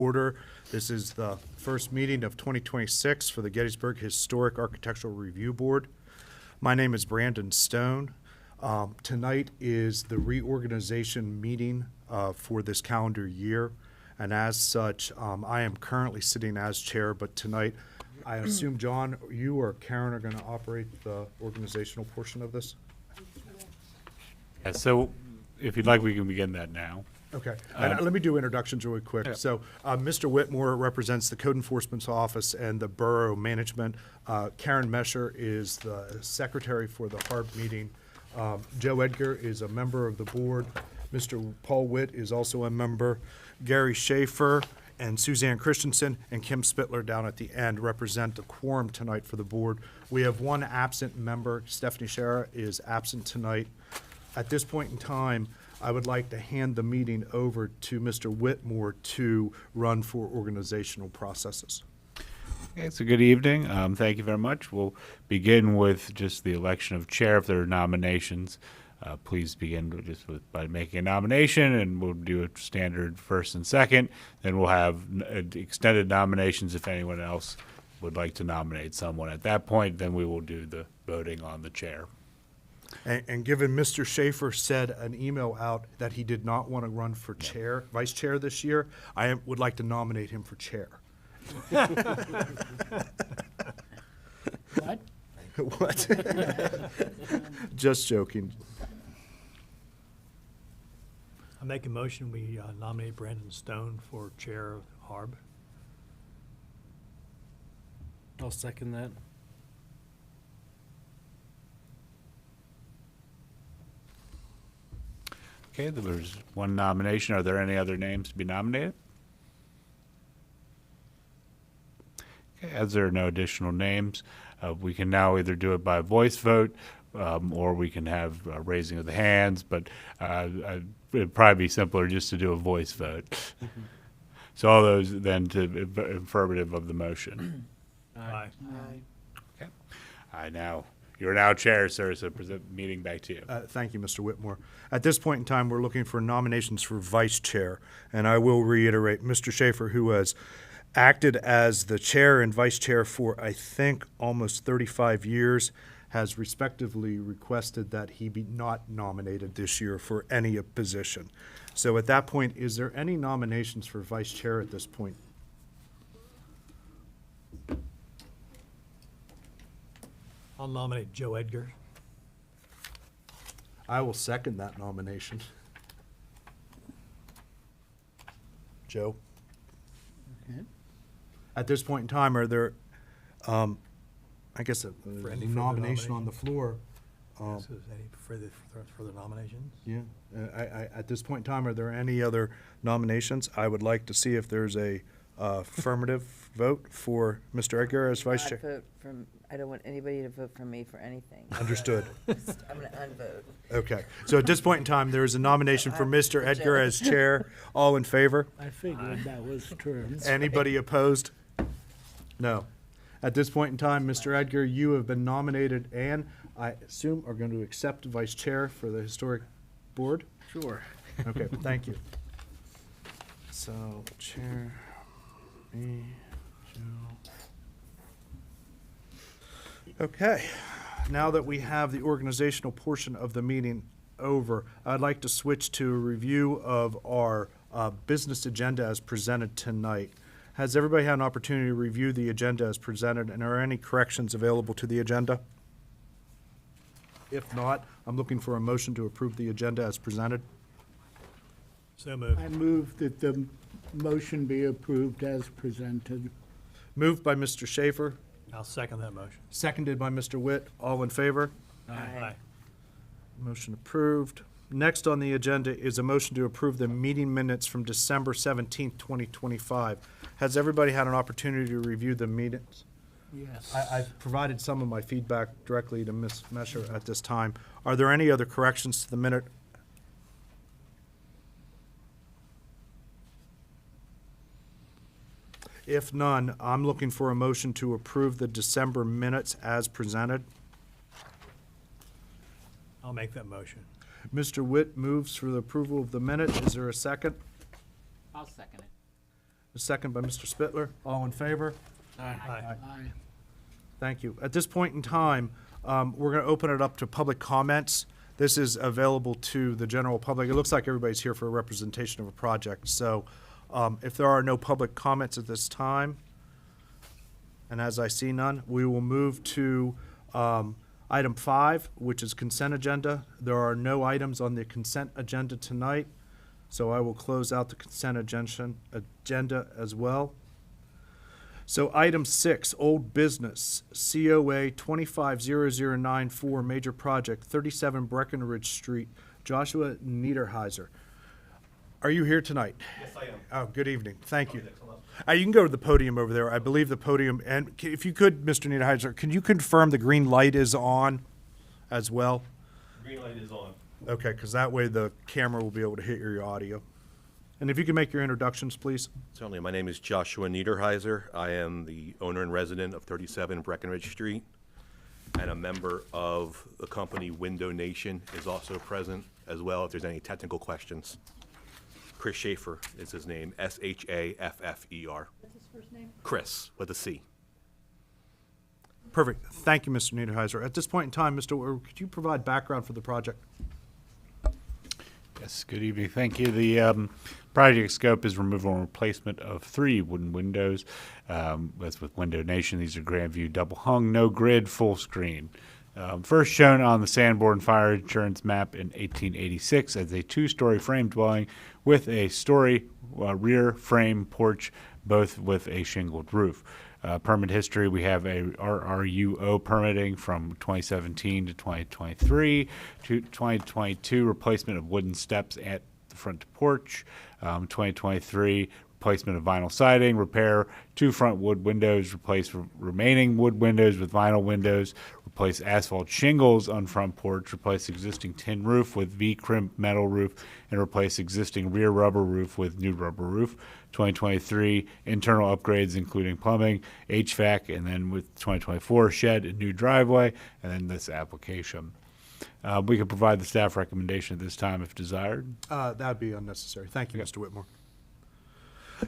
Order. This is the first meeting of 2026 for the Gettysburg Historic Architectural Review Board. My name is Brandon Stone. Tonight is the reorganization meeting for this calendar year, and as such, I am currently sitting as chair, but tonight, I assume, John, you or Karen are going to operate the organizational portion of this? Yeah, so if you'd like, we can begin that now. Okay, and let me do introductions really quick. Yeah. So Mr. Whitmore represents the Code Enforcement's Office and the Borough Management. Karen Mesher is the secretary for the HARB meeting. Joe Edgar is a member of the board. Mr. Paul Witt is also a member. Gary Schaefer and Suzanne Christensen and Kim Spittler down at the end represent the quorum tonight for the board. We have one absent member. Stephanie Shara is absent tonight. At this point in time, I would like to hand the meeting over to Mr. Whitmore to run for organizational processes. Okay, so good evening. Thank you very much. We'll begin with just the election of chair. If there are nominations, please begin by making a nomination, and we'll do a standard first and second. Then we'll have extended nominations if anyone else would like to nominate someone. At that point, then we will do the voting on the chair. And given Mr. Schaefer said an email out that he did not want to run for chair, vice chair this year, I would like to nominate him for chair. What? What? Just joking. I make a motion, we nominate Brandon Stone for chair of HARB. I'll second that. Okay, there's one nomination. Are there any other names to be nominated? Okay, as there are no additional names, we can now either do it by voice vote or we can have raising of the hands, but it'd probably be simpler just to do a voice vote. So all those then to affirmative of the motion. Aye. Okay. You're now chair, sir, so present meeting back to you. Thank you, Mr. Whitmore. At this point in time, we're looking for nominations for vice chair, and I will reiterate, Mr. Schaefer, who has acted as the chair and vice chair for, I think, almost 35 years, has respectively requested that he be not nominated this year for any position. So at that point, is there any nominations for vice chair at this point? I'll nominate Joe Edgar. I will second that nomination. Joe? Okay. At this point in time, are there, I guess, a any further nomination on the nominations? floor? Yes, is any further nominations? Yeah. At this point in time, are there any other nominations? I would like to see if there's a affirmative vote for Mr. Edgar as vice chair. I don't want anybody to vote for me for anything. Understood. I'm going to unvote. Okay. So at this point in time, there is a nomination for Mr. Edgar as chair. All in favor? I figured that was true. Anybody opposed? No. At this point in time, Mr. Edgar, you have been nominated and I assume are going to accept vice chair for the historic board? Sure. Okay, thank you. So, chair, me, Joe. Okay, now that we have the organizational portion of the meeting over, I'd like to switch to a review of our business agenda as presented tonight. Has everybody had an opportunity to review the agenda as presented, and are any corrections available to the agenda? If not, I'm looking for a motion to approve the agenda as presented. So moved. I move that the motion be approved as presented. Moved by Mr. Schaefer, I'll second that motion. seconded by Mr. Witt. All in favor? Aye. Motion approved. Next on the agenda is a motion to approve the meeting minutes from December 17th, 2025. Has everybody had an opportunity to review the meetings? Yes. I've provided some of my feedback directly to Ms. Mesher at this time. Are there any other corrections to the minute? If none, I'm looking for a motion to approve the December minutes as presented. I'll make that motion. Mr. Witt moves for the approval of the minutes. Is there a second? I'll second it. A second by Mr. Spittler. All in favor? Aye. Thank you. At this point in time, we're going to open it up to public comments. This is available to the general public. It looks like everybody's here for a representation of a project. So if there are no public comments at this time, and as I see none, we will move to item 5, which is consent agenda. There are no items on the consent agenda tonight, so I will close out the consent agenda as well. So item 6, old business, COA 250094, major project, 37 Breckenridge Street, Joshua Neiderhiser. Are you here tonight? Yes, I am. Oh, good evening. Thank you. Okay, come up. You can go to the podium over there. I believe the podium, and if you could, Mr. Neiderhiser, can you confirm the green light is on as well? Green light is on. Okay, because that way the camera will be able to hit your audio. And if you can make your introductions, please. Certainly. My name is Joshua Neiderhiser. I am the owner and resident of 37 Breckenridge Street, and a member of the company Window Nation is also present as well if there's any technical questions. Chris Schaefer is his name, Shaffer. What's his first name? Chris, with a C. Perfect. Thank you, Mr. Neiderhiser. At this point in time, Mr. Whitmer, could you provide background for the project? Yes, good evening. Thank you. The project scope is removal and replacement of 3 wooden windows. That's with Window Nation. These are Grandview double hung, no grid, full screen. First shown on the Sanborn Fire Insurance map in 1886 as a 2-story frame dwelling with a story rear frame porch, both with a shingled roof. Permit history, we have a RRUO permitting from 2017 to 2023 to 2022, replacement of wooden steps at the front porch, 2023, replacement of vinyl siding, repair 2 front wood windows, replace remaining wood windows with vinyl windows, replace asphalt shingles on front porch, replace existing tin roof with V-crimp metal roof, and replace existing rear rubber roof with new rubber roof. 2023, internal upgrades including plumbing, HVAC, and then with 2024, shed and new driveway, and then this application. We could provide the staff recommendation at this time if desired. That would be unnecessary. Thank you, Mr. Whitmore.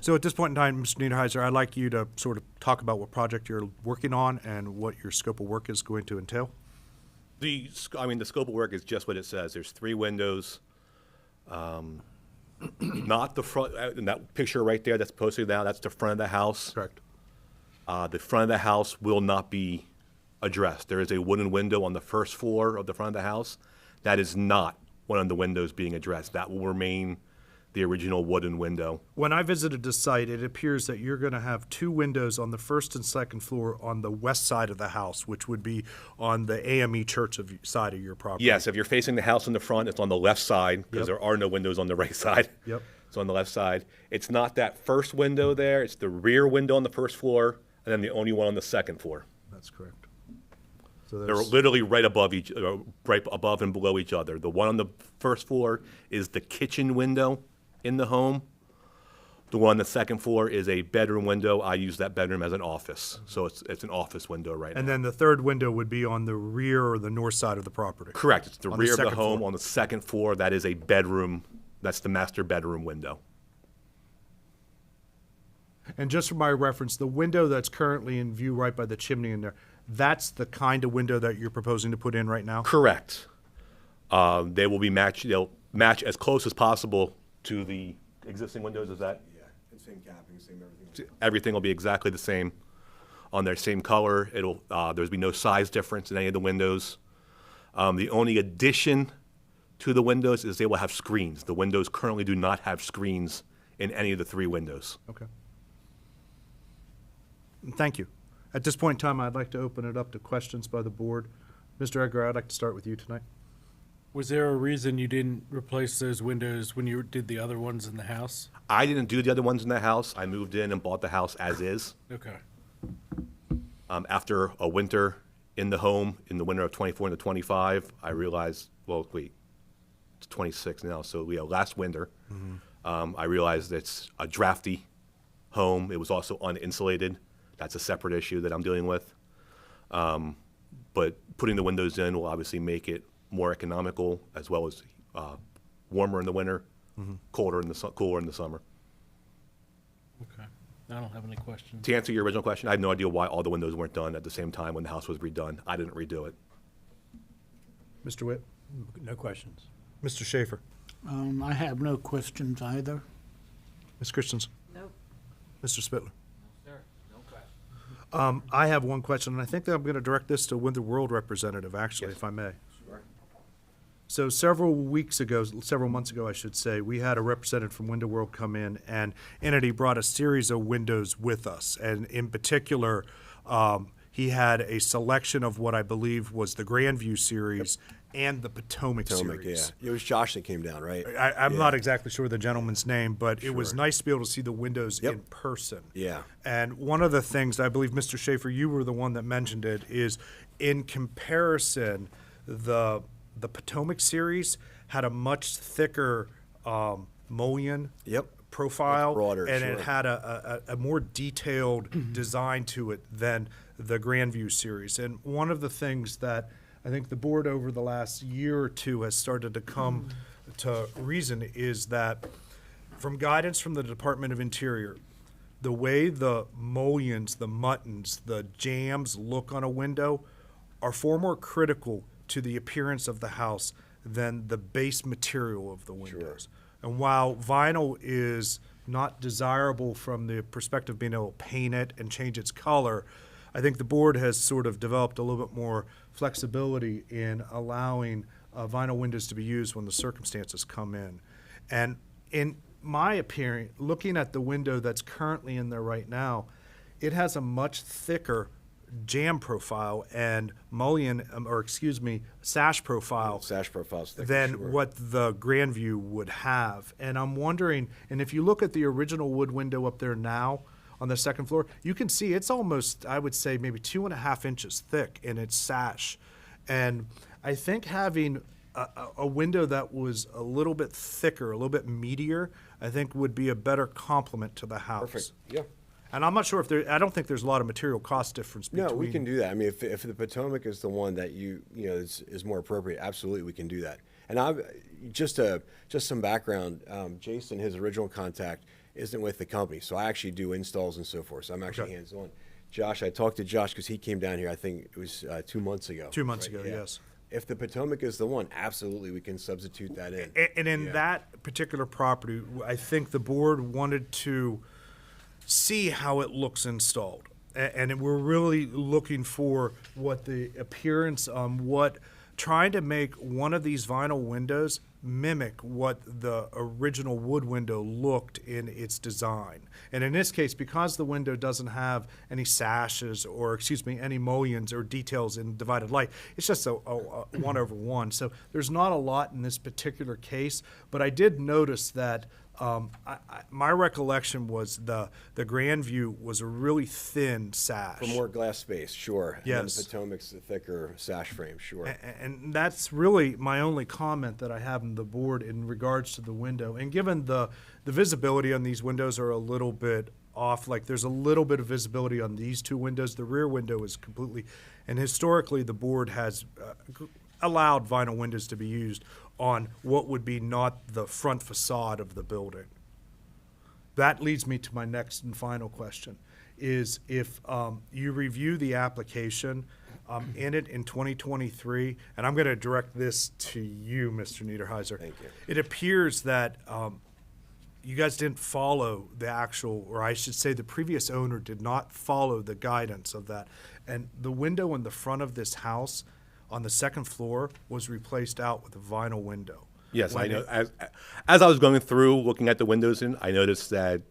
So at this point in time, Mr. Neiderhiser, I'd like you to sort of talk about what project you're working on and what your scope of work is going to entail. The scope of work is just what it says. There's 3 windows. Not the front, in that picture right there that's posted now, that's the front of the house. Correct. The front of the house will not be addressed. There is a wooden window on the first floor of the front of the house. That is not one of the windows being addressed. That will remain the original wooden window. When I visited the site, it appears that you're going to have 2 windows on the first and second floor on the west side of the house, which would be on the AME church side of your property. Yes, if you're facing the house in the front, it's on the left side because Yep. there are no windows on the right side. Yep. It's on the left side. It's not that first window there. It's the rear window on the first floor and then the only one on the second floor. That's correct. So They're literally right above right above and below each other. The one on the first floor is the kitchen window in the home. The one on the second floor is a bedroom window. I use that bedroom as an office, so it's an office window right And now. then the third window would be on the rear or the north side of the property. Correct. It's the on the rear of the second home floor. on the second floor. That is a bedroom. That's the master bedroom window. And just for my reference, the window that's currently in view right by the chimney in there, that's the kind of window that you're proposing to put in right now? Correct. They will be matched. They'll match as close as possible to the existing windows. Is that? Yeah, and same capping, same everything. Everything will be exactly the same on their same color. There's be no size difference in any of the windows. The only addition to the windows is they will have screens. The windows currently do not have screens in any of the 3 windows. Okay. Thank you. At this point in time, I'd like to open it up to questions by the board. Mr. Edgar, I'd like to start with you tonight. Was there a reason you didn't replace those windows when you did the other ones in the house? I didn't do the other ones in the house. I moved in and bought the house as is. Okay. After a winter in the home, in the winter of 24 into 25, I realized, well, wait, it's 26 now, so last winter, I realized it's a drafty home. It was also uninsulated. That's a separate issue that I'm dealing with. But putting the windows in will obviously make it more economical, as well as warmer in the winter, cooler in the summer. Okay. I don't have any questions. To answer your original question, I have no idea why all the windows weren't done at the same time when the house was redone. I didn't redo it. Mr. Witt? No questions. Mr. Schaefer? I have no questions either. Ms. Christensen? Nope. Mr. Spittler? I have one question, and I think that I'm going to direct this to Winter World representative, actually, if I may. So several months ago, I should say, we had a representative from Window World come in, and Entity brought a series of windows with us. And in particular, he had a selection of what I believe was the Grandview series and the Potomac series. Yeah, it was Josh that came down, right? I'm not exactly sure the gentleman's name, but it was nice to be able to see the windows Yep. in person. Yeah. And one of the things, I believe, Mr. Schaefer, you were the one that mentioned it, is in comparison, the Potomac series had a much thicker mullion Yep. profile, Much broader, and sure. it had a more detailed design to it than the Grandview series. And one of the things that I think the board over the last year or two has started to come to reason is that from guidance from the Department of Interior, the way the mullions, the muttons, the jambs look on a window are far more critical to the appearance of the house than the base material of the windows. And while vinyl is not desirable from the perspective of being able to paint it and change its color, I think the board has sort of developed a little bit more flexibility in allowing vinyl windows to be used when the circumstances come in. And in my opinion, looking at the window that's currently in there right now, it has a much thicker jamb profile and sash profile Sash profile's thicker, than sure. what the Grandview would have. And I'm wondering, and if you look at the original wood window up there now on the second floor, you can see it's almost, I would say, maybe 2.5 inches thick in its sash. And I think having a window that was a little bit thicker, a little bit meatier, I think would be a better complement to the house. Perfect, yeah. And I'm not sure if I don't think there's a lot of material cost difference between. No, we can do that. I mean, if the Potomac is the one that is more appropriate, absolutely we can do that. And just some background. Jason, his original contact, isn't with the company, so I actually do installs and so forth. So I'm actually hands-on. Josh, I talked to Josh because he came down here. I think it was 2 months ago. 2 months right? ago, Yeah. yes. If the Potomac is the one, absolutely we can substitute that in. And in Yeah. that particular property, I think the board wanted to see how it looks installed. And we're really looking for what the appearance, trying to make one of these vinyl windows mimic what the original wood window looked in its design. And in this case, because the window doesn't have any sashes or, any mullions or details in divided light, it's just a 1/1. So there's not a lot in this particular case, but I did notice that my recollection was the Grandview was a really thin sash. For more glass space, sure. And then Yes. the Potomac's a thicker sash frame, sure. And that's really my only comment that I have in the board in regards to the window. And given the visibility on these windows are a little bit off, like there's a little bit of visibility on these two windows. The rear window is completely, and historically the board has allowed vinyl windows to be used on what would be not the front facade of the building. That leads me to my next and final question, is if you review the application in 2023, and I'm going to direct this to you, Mr. Neiderhiser. Thank you. It appears that you guys didn't follow the actual, or I should say the previous owner did not follow the guidance of that. And the window in the front of this house on the second floor was replaced out with a vinyl window. Yes, I When know. it- As I was going through, looking at the windows I noticed that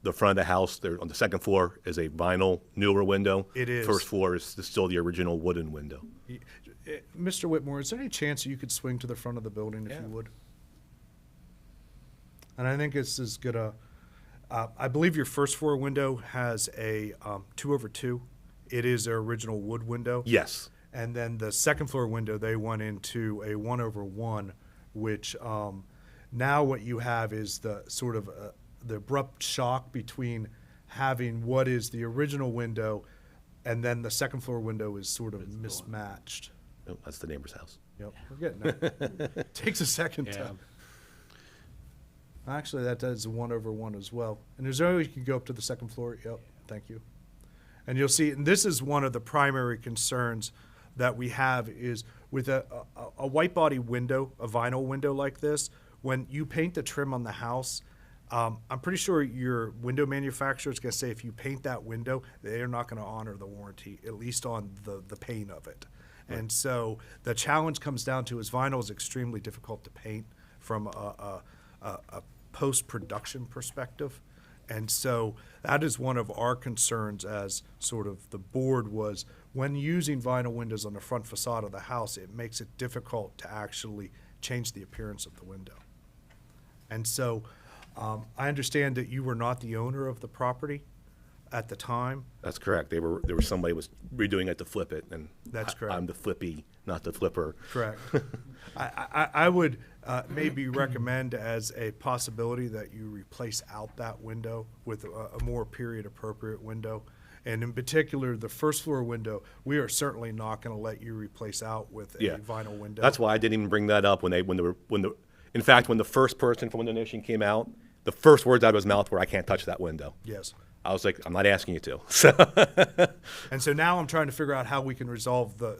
the front of the house, there on the second floor, is a vinyl newer window. It is. First floor is still the original wooden window. Mr. Whitmore, is there any chance you could swing to the front of the building if you would? And I think this is gonna, I believe your first floor window has a 2/2. It is their original wood window. Yes. And then the second floor window, they went into a 1/1, which now what you have is the sort of the abrupt shock between having what is the original window and then the second floor window is sort of mismatched. Oh, that's the neighbor's house. Yep, we're getting there. Takes a second Yeah. time. Actually, that does a 1/1 as well. And there's always, you can go up to the second floor. Yep, thank you. And you'll see, and this is one of the primary concerns that we have is with a white body window, a vinyl window like this, when you paint the trim on the house, I'm pretty sure your window manufacturer is going to say if you paint that window, they're not going to honor the warranty, at least on the paint of it. And so the challenge comes down to is vinyl is extremely difficult to paint from a post-production perspective. And so that is one of our concerns as sort of the board was when using vinyl windows on the front facade of the house, it makes it difficult to actually change the appearance of the window. And so I understand that you were not the owner of the property at the time. That's correct. There was somebody was redoing it to flip it, and That's correct. I'm the flippy, not the flipper. Correct. I would maybe recommend as a possibility that you replace out that window with a more period-appropriate window. And in particular, the first floor window, we are certainly not going to let you replace out with a Yeah. vinyl window. That's why I didn't even bring that up when in fact, when the first person from Window Nation came out, the first words out of his mouth were, "I can't touch that window." Yes. I was like, "I'm not asking you to." So And so now I'm trying to figure out how we can resolve the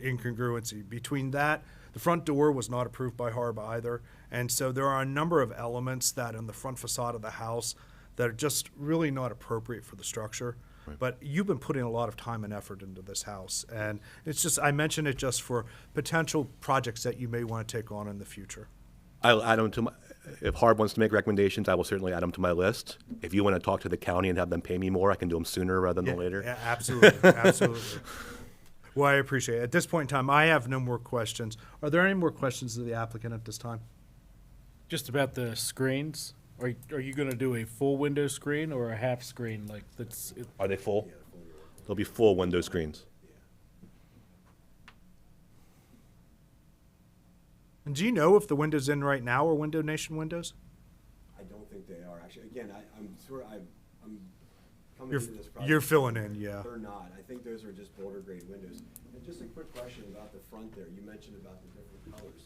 incongruency between that. The front door was not approved by HARB either. And so there are a number of elements that in the front facade of the house that are just really not appropriate for the structure. But you've been putting a lot of time and effort into this house. And it's just, I mention it just for potential projects that you may want to take on in the future. I'll add them to my, if HARB wants to make recommendations, I will certainly add them to my list. If you want to talk to the county and have them pay me more, I can do them sooner rather than later. Yeah, absolutely, absolutely. Well, I appreciate it. At this point in time, I have no more questions. Are there any more questions of the applicant at this time? Just about the screens, are you gonna do a full window screen or a half screen, like, that's, Are they full? They'll be full window screens. And do you know if the windows in right now are Window Nation windows? I don't think they are, actually. Again, I'm coming You're, into this project. you're filling in, yeah. They're not. I think those are just boulder grade windows. And just a quick question about the front there. You mentioned about the different colors.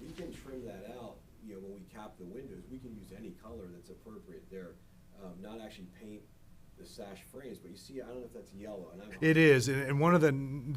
We can trim that out, when we cap the windows. We can use any color that's appropriate there. Not actually paint the sash frames, but you see, I don't know if that's yellow. And It is, and one of the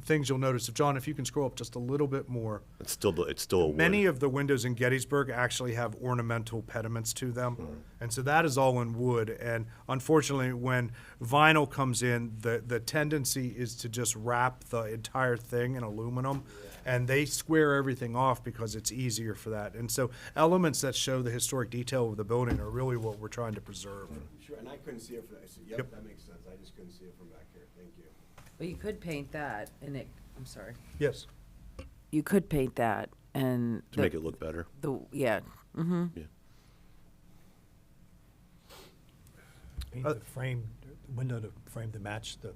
things you'll notice, if John, if you can scroll up just a little bit more, It's still a wood. many of the windows in Gettysburg actually have ornamental pediments to them. And so that is all in wood. And unfortunately, when vinyl comes in, the tendency is to just wrap the entire thing in aluminum. And they square everything off because it's easier for that. And so elements that show the historic detail of the building are really what we're trying to preserve. Sure, and I couldn't see it from, Yep. that makes sense. I just couldn't see it from back here. Thank you. Well, you could paint that and I'm sorry. Yes. You could paint that and. To make it look better. Yeah. Mm-hmm. Yeah. Paint the frame, the window to frame to match the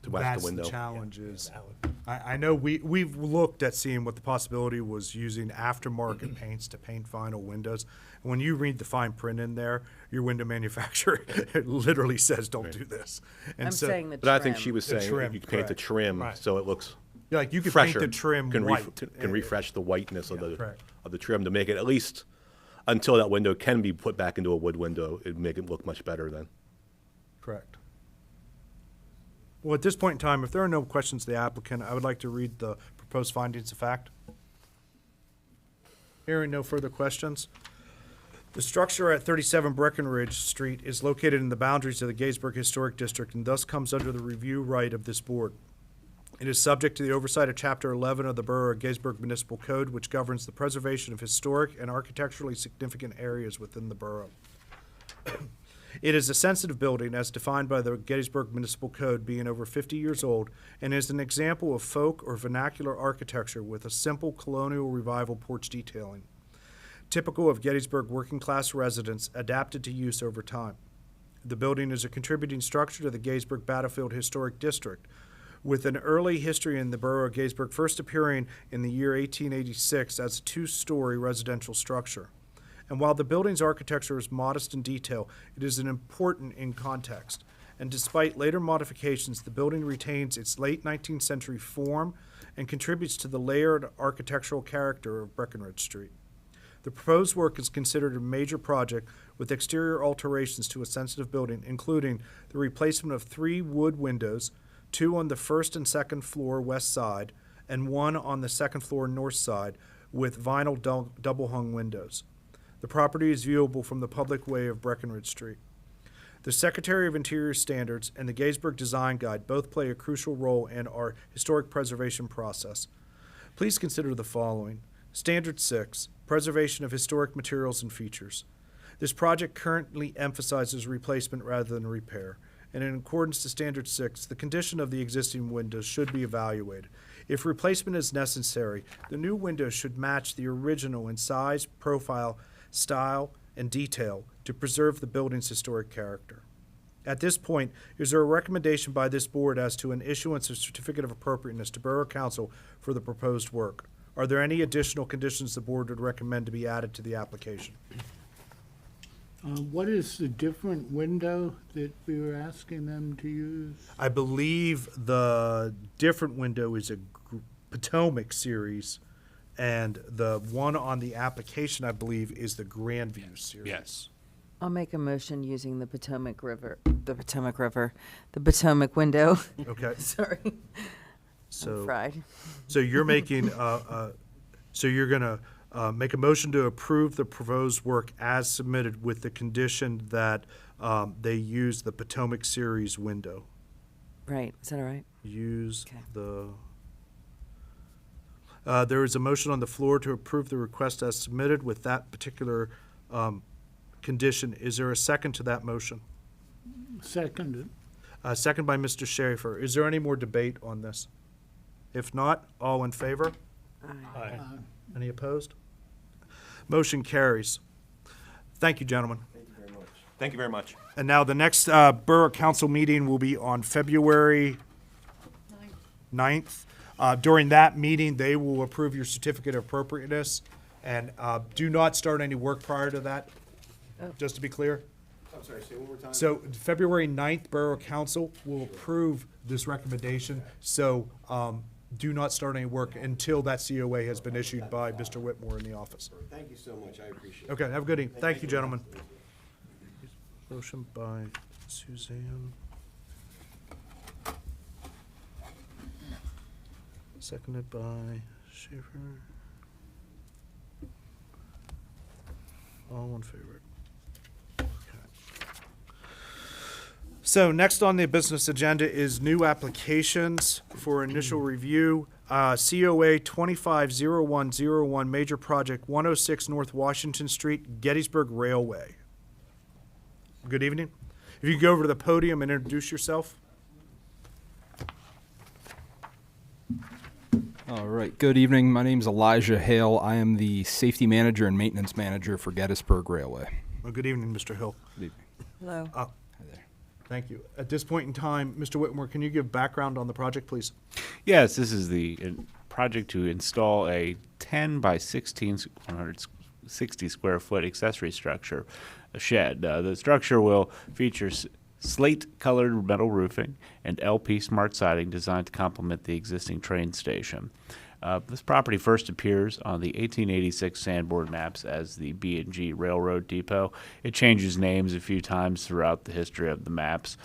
To match That's the window. the challenge is. that would- I know we've looked at seeing what the possibility was using aftermarket paints to paint vinyl windows. When you read the fine print in there, your window manufacturer it literally says, don't do this. And I'm so, saying the trim. But I think she was The saying trim, you can paint the correct. trim Right. so it looks yeah, like you could fresher. paint the trim can white. can refresh the whiteness of correct. the trim to make it at least until that window can be put back into a wood window. It'd make it look much better then. Correct. Well, at this point in time, if there are no questions to the applicant, I would like to read the proposed findings of fact. Hearing no further questions. The structure at 37 Breckenridge Street is located in the boundaries of the Gettysburg Historic District and thus comes under the review right of this board. It is subject to the oversight of Chapter 11 of the Borough of Gettysburg Municipal Code, which governs the preservation of historic and architecturally significant areas within the borough. It is a sensitive building as defined by the Gettysburg Municipal Code, being over 50 years old, and is an example of folk or vernacular architecture with a simple colonial revival porch detailing, typical of Gettysburg working-class residents, adapted to use over time. The building is a contributing structure to the Gettysburg Battlefield Historic District, with an early history in the borough of Gettysburg, first appearing in the year 1886 as a two-story residential structure. And while the building's architecture is modest in detail, it is important in context. And despite later modifications, the building retains its late 19th century form and contributes to the layered architectural character of Breckenridge Street. The proposed work is considered a major project with exterior alterations to a sensitive building, including the replacement of 3 wood windows, 2 on the first and second floor west side, and 1 on the second floor north side, with vinyl double-hung windows. The property is viewable from the public way of Breckenridge Street. The Secretary of Interior Standards and the Gettysburg Design Guide both play a crucial role in our historic preservation process. Please consider the following. Standard 6, preservation of historic materials and features. This project currently emphasizes replacement rather than repair, and in accordance to Standard 6, the condition of the existing windows should be evaluated. If replacement is necessary, the new windows should match the original in size, profile, style, and detail to preserve the building's historic character. At this point, is there a recommendation by this board as to an issuance of certificate of appropriateness to Borough Council for the proposed work? Are there any additional conditions the board would recommend to be added to the application? What is the different window that we were asking them to use? I believe the different window is a Potomac series, and the one on the application, I believe, is the Grandview series. Yes. I'll make a motion using the Potomac window. Okay, Sorry, I'm so, fried. so you're making, so you're gonna make a motion to approve the proposed work as submitted with the condition that they use the Potomac series window. Right, is that all right? Use Okay. the, there is a motion on the floor to approve the request as submitted with that particular condition. Is there a second to that motion? Seconded. Second by Mr. Schaefer. Is there any more debate on this? If not, all in favor? Aye. Any opposed? Motion carries. Thank you, gentlemen. Thank you very much. And now the next Borough Council meeting will be on February 9th. During that meeting, they will approve your certificate of appropriateness, and do not start any work prior to that, just to be clear. I'm sorry, say one more time. So February 9th, Borough Council will approve this recommendation, so do not start any work until that COA has been issued by Mr. Whitmore in the office. Thank you so much, I appreciate it. Okay, have a good evening. Thank you, gentlemen. Motion by Suzanne. Seconded by Schaefer. All in favor. Okay. So next on the business agenda is new applications for initial review. COA 250101, Major Project 106 North Washington Street, Gettysburg Railway. Good evening. If you could go over to the podium and introduce yourself. All right. Good evening. My name is Elijah Hale. I am the safety manager and maintenance manager for Gettysburg Railway. Well, good evening, Mr. Hill. Good evening. Hello. Hi there. Thank you. At this point in time, Mr. Whitmore, can you give background on the project, please? Yes, this is the project to install a 10 by 16, 160 square foot accessory structure, a shed. The structure will feature slate-colored metal roofing and LP smart siding designed to complement the existing train station. This property first appears on the 1886 Sanborn maps as the B&G Railroad Depot. It changes names a few times throughout the history of the maps.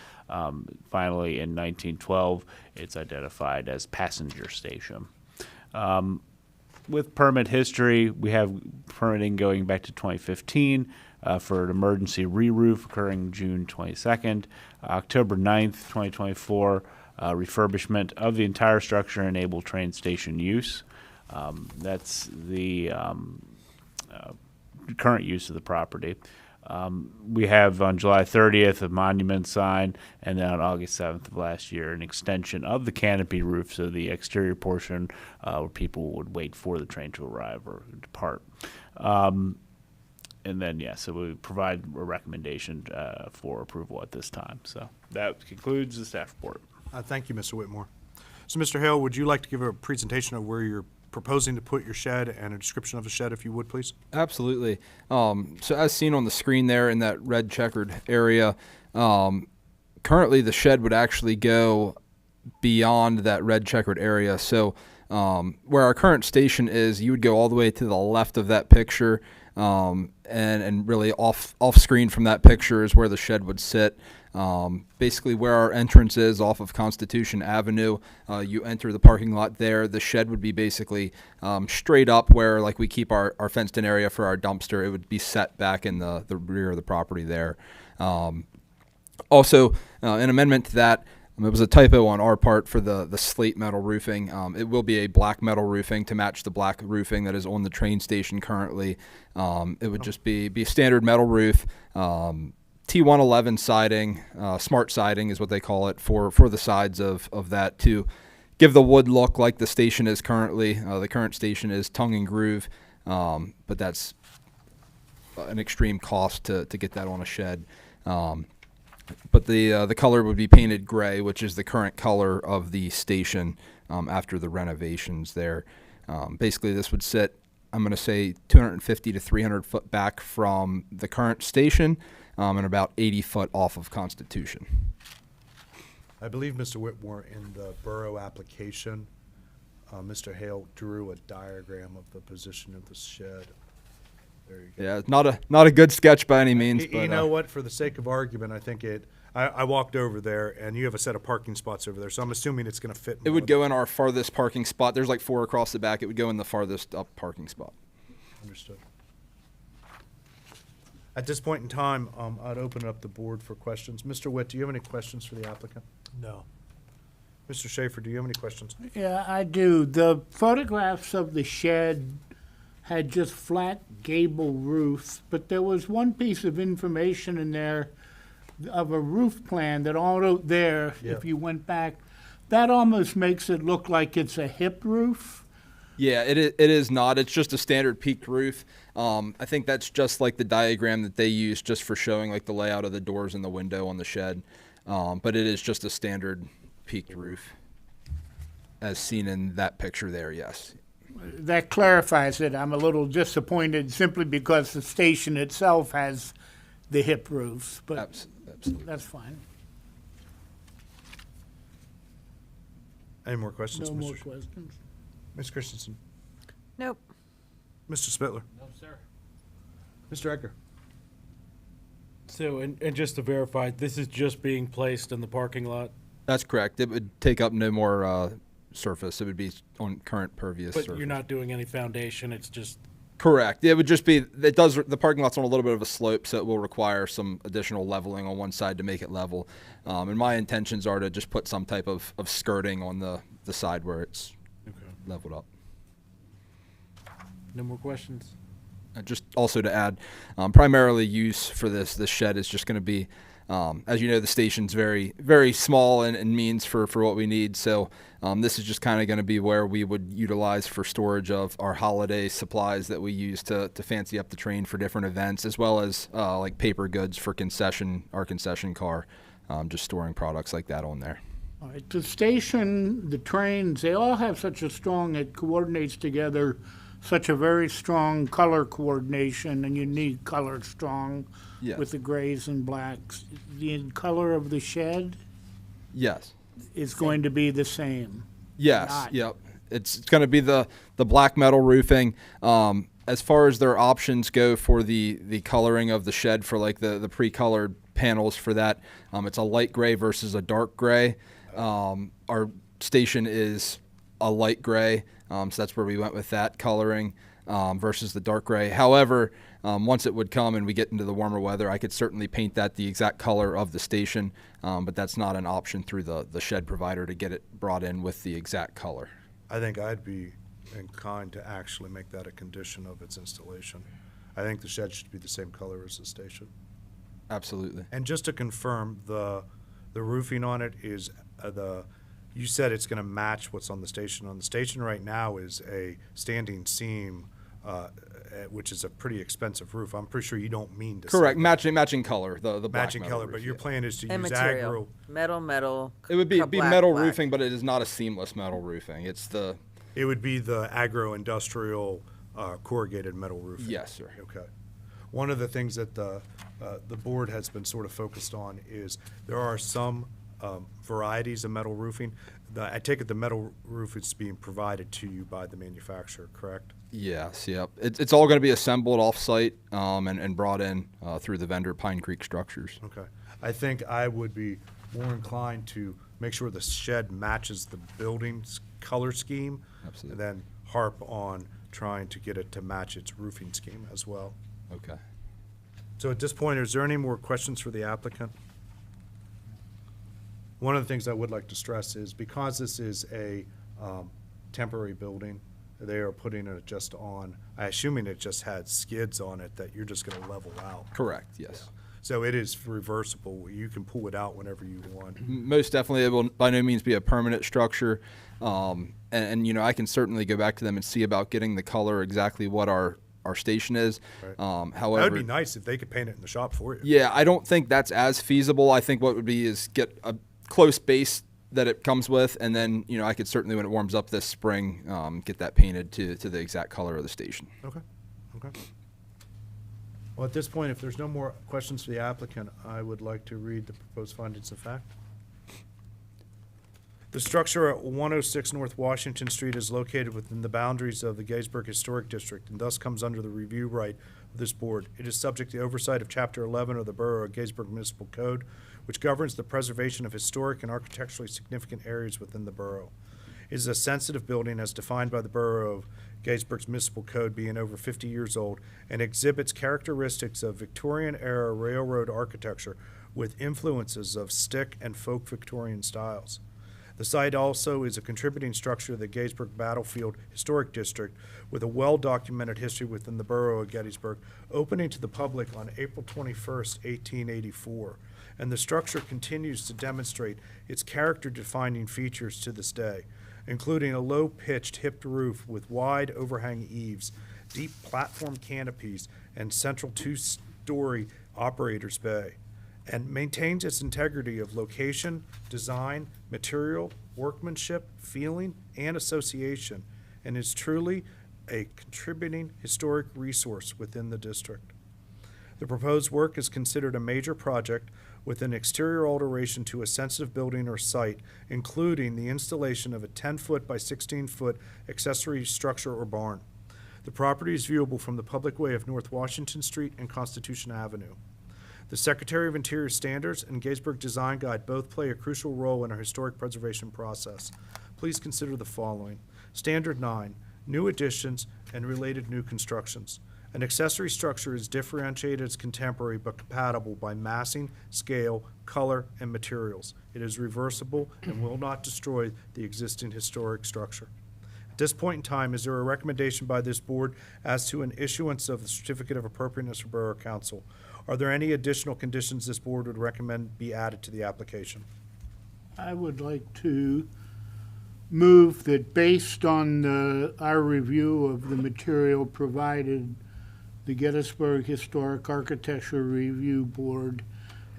Finally, in 1912, it's identified as Passenger Station. With permit history, we have permitting going back to 2015 for an emergency re-roof occurring June 22nd. October 9th, 2024, refurbishment of the entire structure enable train station use. That's the current use of the property. We have on July 30th a monument sign, and then on August 7th of last year an extension of the canopy roof, so the exterior portion where people would wait for the train to arrive or depart. And then, so we provide a recommendation for approval at this time. So that concludes the staff report. Thank you, Mr. Whitmore. So, Mr. Hale, would you like to give a presentation of where you're proposing to put your shed and a description of the shed, if you would, please? Absolutely. So as seen on the screen there in that red checkered area, currently the shed would actually go beyond that red checkered area. So where our current station is, you would go all the way to the left of that picture. and really off screen from that picture is where the shed would sit. Basically where our entrance is off of Constitution Avenue, you enter the parking lot there. The shed would be basically straight up where like we keep our fenced in area for our dumpster. It would be set back in the rear of the property there. Also, an amendment to that, it was a typo on our part for the slate metal roofing. It will be a black metal roofing to match the black roofing that is on the train station currently. It would just be standard metal roof. T111 siding, smart siding is what they call it for the sides of that to give the wood look like the station is currently. The current station is tongue and groove, but that's an extreme cost to get that on a shed. But the color would be painted gray, which is the current color of the station after the renovations there. Basically, this would sit, I'm going to say, 250 to 300 foot back from the current station and about 80 foot off of Constitution. I believe, Mr. Whitmore, in the borough application, Mr. Hale drew a diagram of the position of the shed. There you go. Yeah, not a good sketch by any means. You But, know what? For the sake of argument, I think I walked over there, and you have a set of parking spots over there, so I'm assuming it's going to fit. it would go in our farthest parking spot. There's like 4 across the back. It would go in the farthest up parking spot. Understood. At this point in time, I'd open up the board for questions. Mr. Witt, do you have any questions for the applicant? No. Mr. Schaefer, do you have any questions? Yeah, I do. The photographs of the shed had just flat gable roofs, but there was one piece of information in there of a roof plan that all there, Yeah. if you went back, that almost makes it look like it's a hip roof. Yeah, it is not. It's just a standard peaked roof. I think that's just like the diagram that they use just for showing like the layout of the doors and the window on the shed. But it is just a standard peaked roof as seen in that picture there, yes. That clarifies it. I'm a little disappointed simply because the station itself has the hip roofs, but Absolutely. that's fine. Any more questions, No more Mr. questions. Ms. Christensen? Nope. Mr. Spittler? No, sir. Mr. Edgar? So, and just to verify, this is just being placed in the parking lot, That's correct. It would take up no more surface. It would be on current pervious but surface. you're not doing any foundation, it's just, Correct. It would just be, the parking lot's on a little bit of a slope, so it will require some additional leveling on one side to make it level. And my intentions are to just put some type of skirting on the side where it's leveled up. no more questions? Just also to add, primarily use for this shed is just going to be, as you know, the station's very, very small and means for what we need. So this is just kind of going to be where we would utilize for storage of our holiday supplies that we use to fancy up the train for different events, as well as like paper goods for our concession car, just storing products like that on there. All right, the station, the trains, they all have such a strong, it coordinates together, such a very strong color coordination, and you need color strong Yes. with the grays and blacks. The color of the shed Yes. is going to be the same. Yes. Not. Yep. It's going to be the black metal roofing. As far as their options go for the coloring of the shed for like the pre-colored panels for that, it's a light gray versus a dark gray. Our station is a light gray, so that's where we went with that coloring versus the dark gray. However, once it would come and we get into the warmer weather, I could certainly paint that the exact color of the station, but that's not an option through the shed provider to get it brought in with the exact color. I think I'd be inclined to actually make that a condition of its installation. I think the shed should be the same color as the station. Absolutely. And just to confirm, the roofing on it is you said it's going to match what's on the station. On the station right now is a standing seam, which is a pretty expensive roof. I'm pretty sure you don't mean to Correct. say Matching color. The black matching metal color, roof, but your yeah. plan is to And use material. aggro. Metal. It would be black, metal black. roofing, but it is not a seamless metal roofing. It's the It would be the agro-industrial corrugated metal roofing. Yes, sir. Okay. One of the things that the board has been sort of focused on is there are some varieties of metal roofing. I take it the metal roof is being provided to you by the manufacturer, correct? Yes, yep. It's all going to be assembled off-site and brought in through the vendor Pine Creek Structures. Okay. I think I would be more inclined to make sure the shed matches the building's color scheme. Absolutely. And then harp on trying to get it to match its roofing scheme as well. Okay. So at this point, is there any more questions for the applicant? One of the things I would like to stress is because this is a temporary building, they are putting it just on, I assuming it just had skids on it that you're just going to level out. Correct, yes. So it is reversible. You can pull it out whenever you want. Most definitely, it will by no means be a permanent structure. And you know, I can certainly go back to them and see about getting the color exactly what our station is. Right. However, That would be nice if they could paint it in the shop for you. yeah, I don't think that's as feasible. I think what would be is get a close base that it comes with, and then, you know, I could certainly, when it warms up this spring, get that painted to the exact color of the station. Okay, okay. Well, at this point, if there's no more questions for the applicant, I would like to read the proposed findings of fact. The structure at 106 North Washington Street is located within the boundaries of the Gettysburg Historic District and thus comes under the review right of this board. It is subject to the oversight of Chapter 11 of the Borough of Gettysburg Municipal Code, which governs the preservation of historic and architecturally significant areas within the borough. It is a sensitive building as defined by the Borough of Gettysburg's Municipal Code, being over 50 years old, and exhibits characteristics of Victorian-era railroad architecture with influences of stick and folk Victorian styles. The site also is a contributing structure to the Gettysburg Battlefield Historic District with a well-documented history within the Borough of Gettysburg, opening to the public on April 21st, 1884. And the structure continues to demonstrate its character-defining features to this day, including a low-pitched hipped roof with wide overhang eaves, deep platform canopies, and central two-story operator's bay, and maintains its integrity of location, design, material, workmanship, feeling, and association, and is truly a contributing historic resource within the district. The proposed work is considered a major project with an exterior alteration to a sensitive building or site, including the installation of a 10-foot by 16-foot accessory structure or barn. The property is viewable from the public way of North Washington Street and Constitution Avenue. The Secretary of Interior Standards and Gettysburg Design Guide both play a crucial role in our historic preservation process. Please consider the following. Standard 9, new additions and related new constructions. An accessory structure is differentiated as contemporary but compatible by massing, scale, color, and materials. It is reversible and will not destroy the existing historic structure. At this point in time, is there a recommendation by this board as to an issuance of the Certificate of Appropriateness for Borough Council? Are there any additional conditions this board would recommend be added to the application? I would like to move that based on our review of the material provided, the Gettysburg Historic Architecture Review Board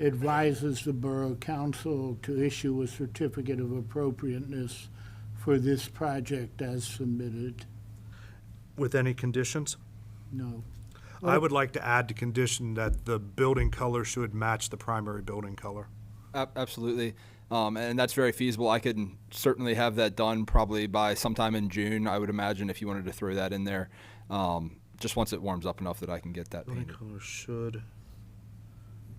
advises the Borough Council to issue a certificate of appropriateness for this project as submitted. With any conditions? No. I would like to add the condition that the building color should match the primary building color. Absolutely. And that's very feasible. I could certainly have that done probably by sometime in June, I would imagine, if you wanted to throw that in there. Just once it warms up enough that I can get that Building painted. color should.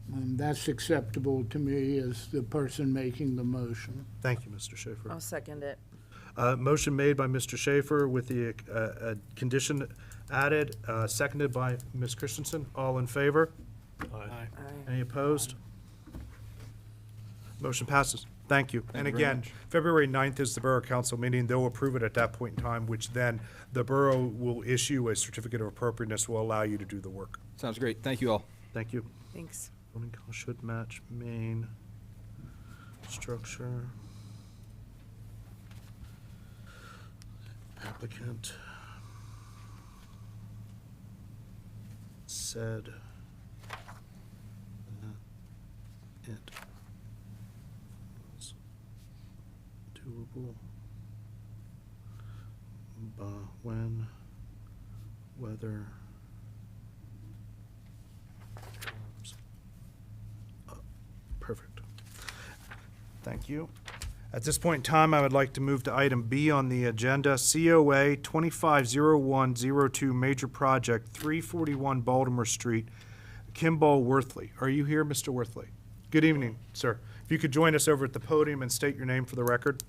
That's acceptable to me as the person making the motion. Thank you, Mr. Schaefer. I'll second it. Motion made by Mr. Schaefer with the condition added, seconded by Ms. Christensen. All in favor? Aye. Aye. Any opposed? Motion passes. Thank you. And you very again, much. February 9th is the Borough Council meeting. They'll approve it at that point in time, which then the borough will issue a certificate of appropriateness will allow you to do the work. Sounds great. Thank you all. Thank you. Thanks. Building color should match main structure. Applicant said that it was doable when weather warms up. Perfect. Thank you. At this point in time, I would like to move to item B on the agenda, COA 250102, major project, 341 Baltimore Street, Kimball Worthley. Are you here, Mr. Worthley? Good evening, sir. If you could join us over at the podium and state your name for the record.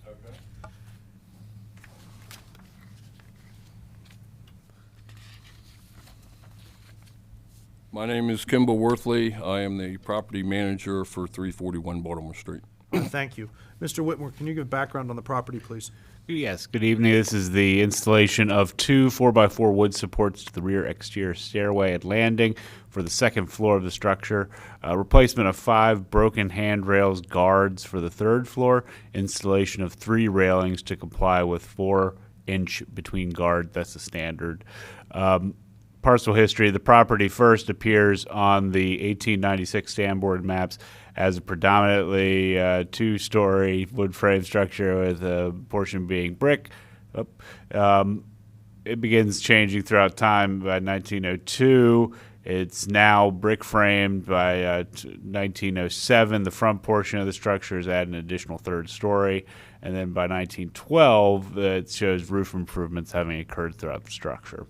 My name is Kimball Worthley. I am the property manager for 341 Baltimore Street. Thank you. Mr. Whitmore, can you give background on the property, please? Yes, good evening. This is the installation of two 4x4 wood supports to the rear exterior stairway and landing for the second floor of the structure, replacement of 5 broken handrails guards for the third floor, installation of 3 railings to comply with 4-inch between guard. That's the standard. Parcel history, the property first appears on the 1896 Sandboard maps as a predominantly 2-story wood frame structure with a portion being brick. It begins changing throughout time. By 1902, it's now brick framed. By 1907, the front portion of the structure is added an additional 3rd story. And then by 1912, it shows roof improvements having occurred throughout the structure.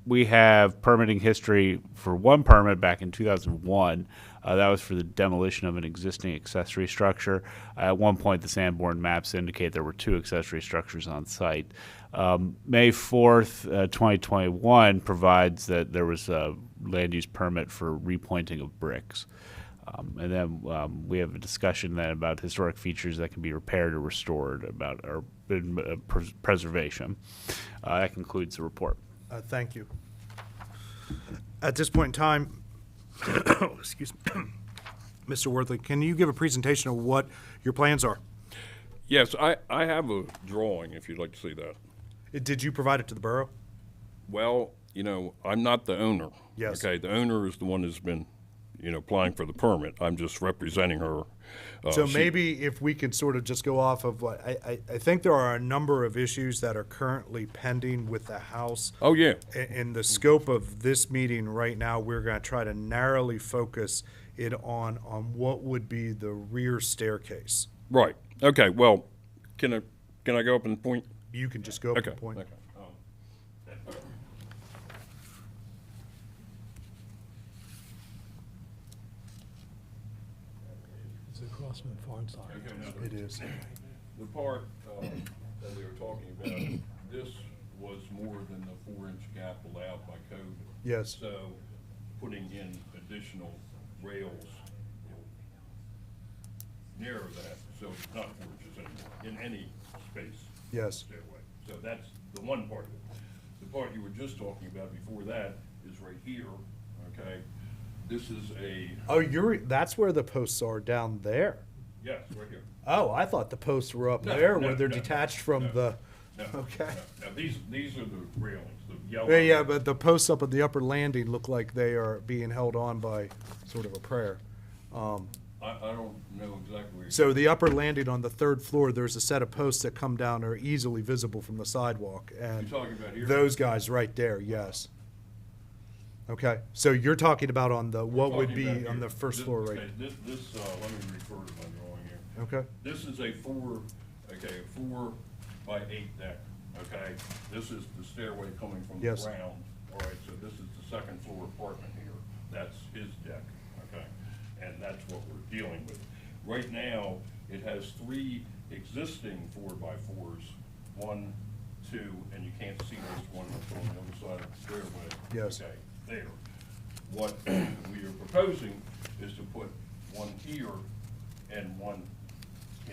We have permitting history for one permit back in 2001. That was for the demolition of an existing accessory structure. At one point, the Sanborn maps indicate there were 2 accessory structures on site. May 4th, 2021 provides that there was a land use permit for repointing of bricks. And then we have a discussion then about historic features that can be repaired or restored, about our preservation. That concludes the report. Thank you. At this point in time, excuse me, Mr. Worthley, can you give a presentation of what your plans are? Yes, I have a drawing, if you'd like to see that. Did you provide it to the borough? Well, I'm not the owner. Yes. Okay, the owner is the one who's been, applying for the permit. I'm just representing her. So maybe if we could sort of just go off of what, I think there are a number of issues that are currently pending with the House. Oh, yeah. In the scope of this meeting right now, we're going to try to narrowly focus it on what would be the rear staircase. Right. Okay, well, can I go up and point? You can just go up Okay. and point. Okay. It's across from the far side. It is. The part that we were talking about, this was more than the 4-inch gap allowed by code. Yes. So putting in additional rails will narrow that, so it's not 4 inches anymore in any space. Yes. Stairway. So that's the one part of it. The part you were just talking about before that is right here, okay? This is a, Oh, that's where the posts are, down there. yes, right here. Oh, I thought the posts were up No, there no, where they're no, detached from no. the, No, okay. no. Now, these are the railings, the yellow. Yeah, but the posts up at the upper landing look like they are being held on by sort of a prayer. I don't know exactly where. So the upper landing on the 3rd floor, there's a set of posts that come down, are easily visible from the sidewalk. And You're talking about here? those guys right there, yes. Okay, so you're talking about on the, what would Talking be about on here. the first This- floor, right? okay, This, let me refer to my drawing here. Okay, This is a 4 by 8 deck, okay? This is the stairway coming from the Yes. ground, all right? So this is the 2nd floor apartment here. That's his deck, okay? And that's what we're dealing with. Right now, it has 3 existing 4x4s, 1, 2, and you can't see this one that's on the other side of the stairway. Yes. Okay, there. What we are proposing is to put 1 here and 1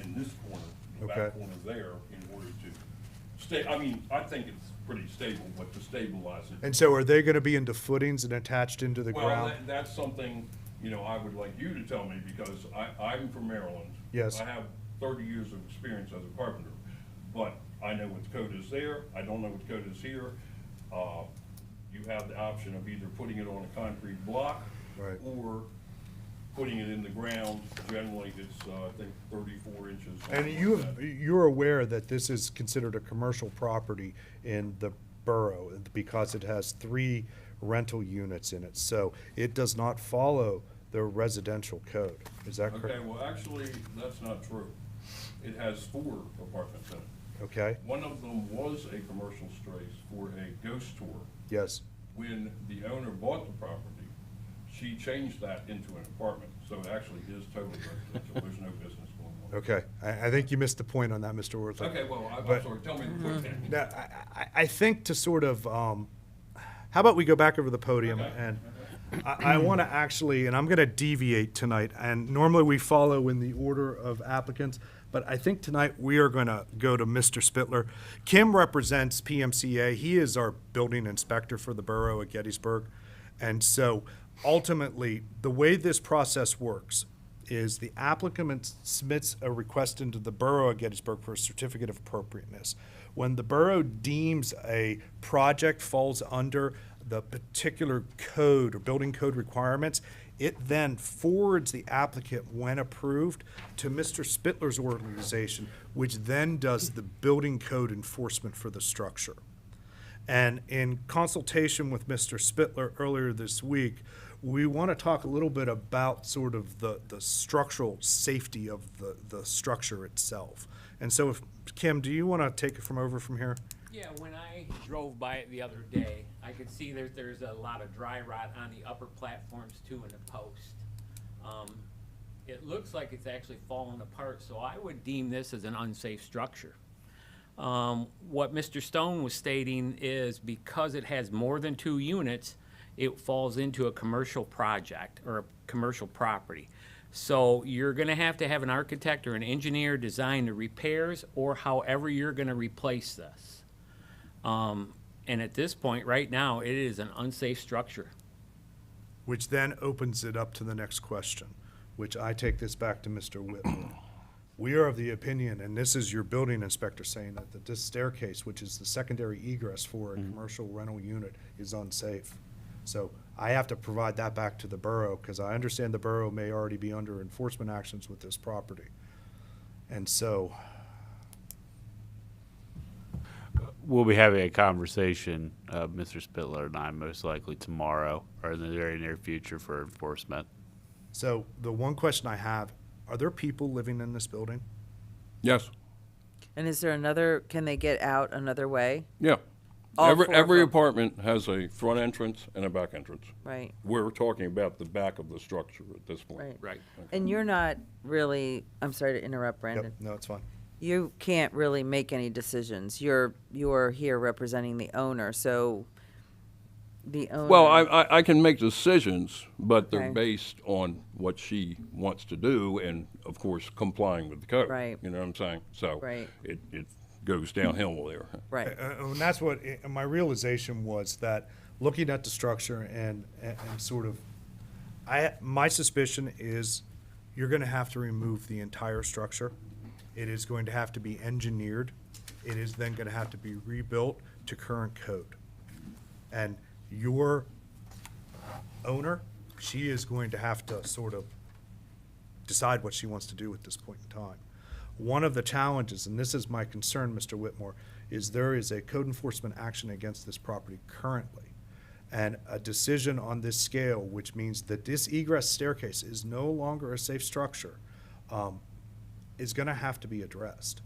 in this corner, the back Okay. corner there, in order to stay, I think it's pretty stable, but to stabilize it. and so are they gonna be into footings and attached into the Well, ground? that's something, I would like you to tell me, because I'm from Maryland. Yes. I have 30 years of experience as a carpenter, but I know what the code is there, I don't know what the code is here. You have the option of either putting it on a concrete block. Right. Or putting it in the ground. Generally, it's, I think, 34 inches. And something like that. you're aware that this is considered a commercial property in the borough because it has 3 rental units in it, so it does not follow the residential code. Is that correct? Okay, well, actually, that's not true. It has 4 apartments in it. Okay, One of them was a commercial space for a ghost tour. yes. When the owner bought the property, she changed that into an apartment, so it actually is totally residential. There's no business going on. Okay, I think you missed the point on that, Mr. Worthing. Okay, well, I'm But- sorry, tell me the point then. Now, I think to sort of, how about we go back over the podium Okay. and I want to actually, and I'm going to deviate tonight, and normally we follow in the order of applicants, but I think tonight we are going to go to Mr. Spittler. Kim represents PMCA. He is our building inspector for the borough of Gettysburg. And so ultimately, the way this process works is the applicant submits a request into the borough of Gettysburg for a certificate of appropriateness. When the borough deems a project falls under the particular code or building code requirements, it then forwards the applicant, when approved, to Mr. Spittler's organization, which then does the building code enforcement for the structure. And in consultation with Mr. Spittler earlier this week, we want to talk a little bit about sort of the structural safety of the structure itself. And so if, Kim, do you want to take it from here? Yeah, when I drove by it the other day, I could see there's a lot of dry rot on the upper platforms too and the post. It looks like it's actually fallen apart, so I would deem this as an unsafe structure. What Mr. Stone was stating is because it has more than 2 units, it falls into a commercial project or a commercial property. So you're gonna have to have an architect or an engineer design the repairs or however you're gonna replace this. And at this point, right now, it is an unsafe structure. Which then opens it up to the next question, which I take this back to Mr. Whitmore. We are of the opinion, and this is your building inspector saying that this staircase, which is the secondary egress for a commercial rental unit, is unsafe. So I have to provide that back to the borough, because I understand the borough may already be under enforcement actions with this property. And so, We'll be having a conversation, Mr. Spittler and I, most likely tomorrow or in the very near future for enforcement. so the one question I have, are there people living in this building? Yes, And is there another, can they get out another way? yeah. All Every 4 of every them? apartment has a front entrance and a back entrance. Right, We're talking about the back of the structure at this point. right. Right. And you're not really, I'm sorry to interrupt, Yep, Brandon. no, it's fine. You can't really make any decisions. You're here representing the owner, so the owner. Well, I can make decisions, but they're Okay. based on what she wants to do and, of course, complying with the code. Right. You know what I'm saying? So Right. it goes downhill there. Right, And that's what, my realization was that looking at the structure and sort of, my suspicion is you're gonna have to remove the entire structure. It is going to have to be engineered. It is then gonna have to be rebuilt to current code. And your owner, she is going to have to sort of decide what she wants to do at this point in time. One of the challenges, and this is my concern, Mr. Whitmore, is there is a code enforcement action against this property currently. And a decision on this scale, which means that this egress staircase is no longer a safe structure, is gonna have to be addressed.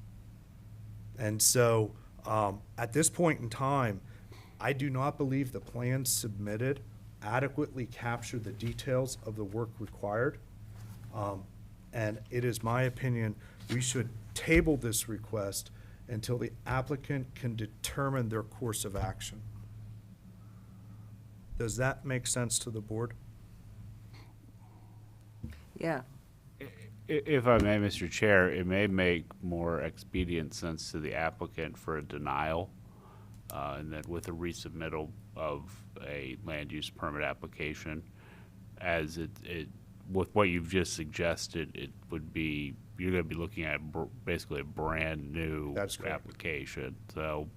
And so, at this point in time, I do not believe the plans submitted adequately capture the details of the work required. And it is my opinion, we should table this request until the applicant can determine their course of action. Does that make sense to the board? yeah. If I may, Mr. Chair, it may make more expedient sense to the applicant for a denial, and that with a resubmittal of a land use permit application, as it with what you've just suggested, it would be, you're gonna be looking at basically a brand-new That's correct. application. So,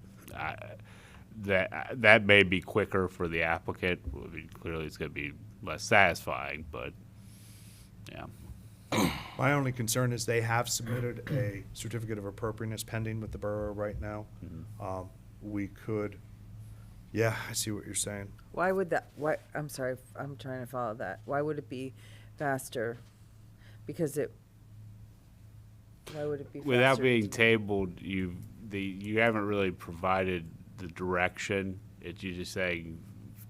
that may be quicker for the applicant. I mean, clearly, it's gonna be less satisfying, but, yeah. My only concern is they have submitted a certificate of appropriateness pending with the borough right now. We could, yeah, I see what you're saying. Why would that, why, I'm sorry, I'm trying to follow that. Why would it be faster? Because Why would it be Without faster? being tabled, you haven't really provided the direction. You just saying,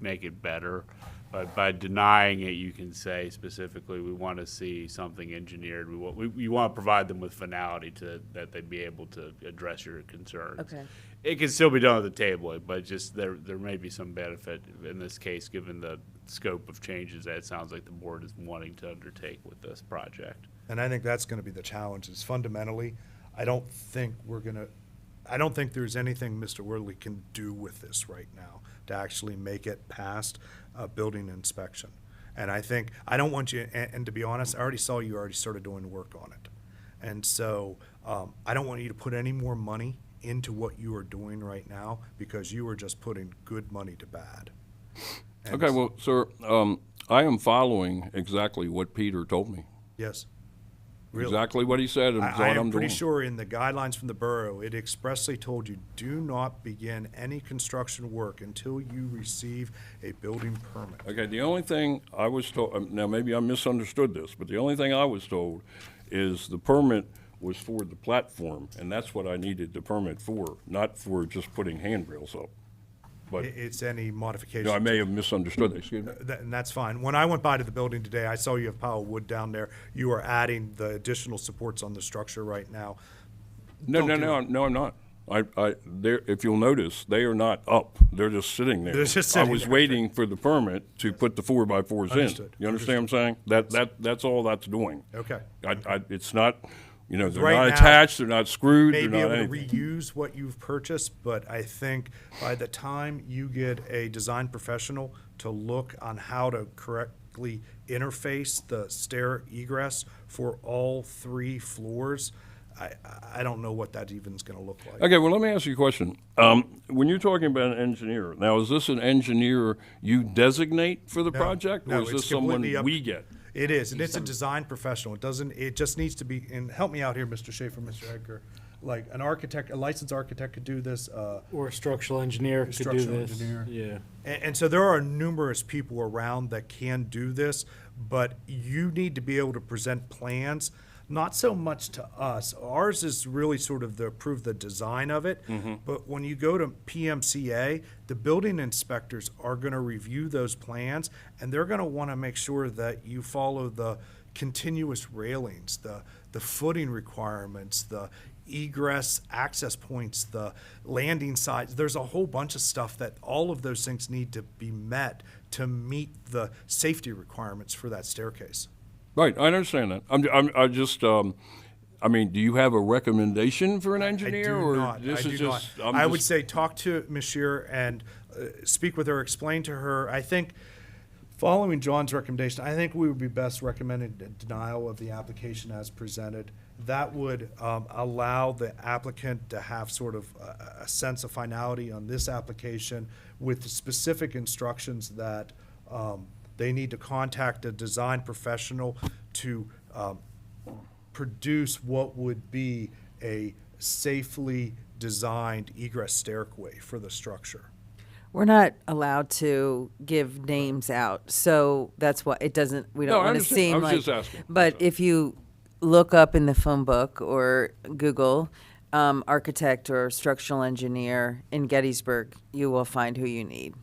make it better. But by denying it, you can say specifically, we want to see something engineered. You want to provide them with finality that they'd be able to address your concerns. Okay. It can still be done at the table, but just there may be some benefit in this case, given the scope of changes that it sounds like the board is wanting to undertake with this project. And I think that's gonna be the challenge, is fundamentally, I don't think there's anything Mr. Worley can do with this right now to actually make it past a building inspection. And I don't want you, and to be honest, I already saw you already started doing work on it. And so, I don't want you to put any more money into what you are doing right now, because you are just putting good money to bad. And Okay, well, sir, I am following exactly what Peter told me. Yes. Really? Exactly what he said, and I what I'm am pretty doing. sure in the guidelines from the borough, it expressly told you, do not begin any construction work until you receive a building permit. Okay, the only thing I was told, now maybe I misunderstood this, but the only thing I was told is the permit was for the platform, and that's what I needed the permit for, not for just putting handrails up. But, It's any modification. no, I may have misunderstood that, excuse me. And that's fine. When I went by to the building today, I saw you have pile of wood down there. You are adding the additional supports on the structure right now. No, Don't no, do no, it. no, I'm not. If you'll notice, they are not up. They're just sitting there. They're just I sitting was there. waiting for the permit to put the 4x4s in. Understood. You understand what I'm saying? That's all that's doing. Okay. It's not, they're Right not now, attached, they're not screwed, May they're be not able to anything. reuse what you've purchased, but I think by the time you get a design professional to look on how to correctly interface the stair egress for all 3 floors, I don't know what that even is gonna look like. Okay, well, let me ask you a question. When you're talking about an engineer, now, is this an engineer you designate for the project? no, Or is it's this someone completely up- we get? It is, and it's a design professional. It just needs to be, and help me out here, Mr. Schaefer, Mr. Edgar. Like an architect, a licensed architect could do this, Or a structural engineer could do structural this. engineer. Yeah. and so there are numerous people around that can do this, but you need to be able to present plans, not so much to us. Ours is really sort of to approve the design of it, but when you go to PMCA, the building inspectors are gonna review those plans, and they're gonna wanna make sure that you follow the continuous railings, the footing requirements, the egress access points, the landing sides. There's a whole bunch of stuff that all of those things need to be met to meet the safety requirements for that staircase. Right, I understand that. I just, do you have a recommendation for an engineer? I do or not. this I is do just, not. I would say talk to Ms. Shearer and speak with her, explain to her. I think, following John's recommendation, I think we would be best recommending a denial of the application as presented. That would allow the applicant to have sort of a sense of finality on this application with specific instructions that they need to contact a design professional to produce what would be a safely designed egress stairway for the structure. We're not allowed to give names out, so that's why it doesn't, we No, don't I want to understand. seem I was like. just asking. But if you look up in the phone book or Google, architect or structural engineer in Gettysburg, you will find who you need.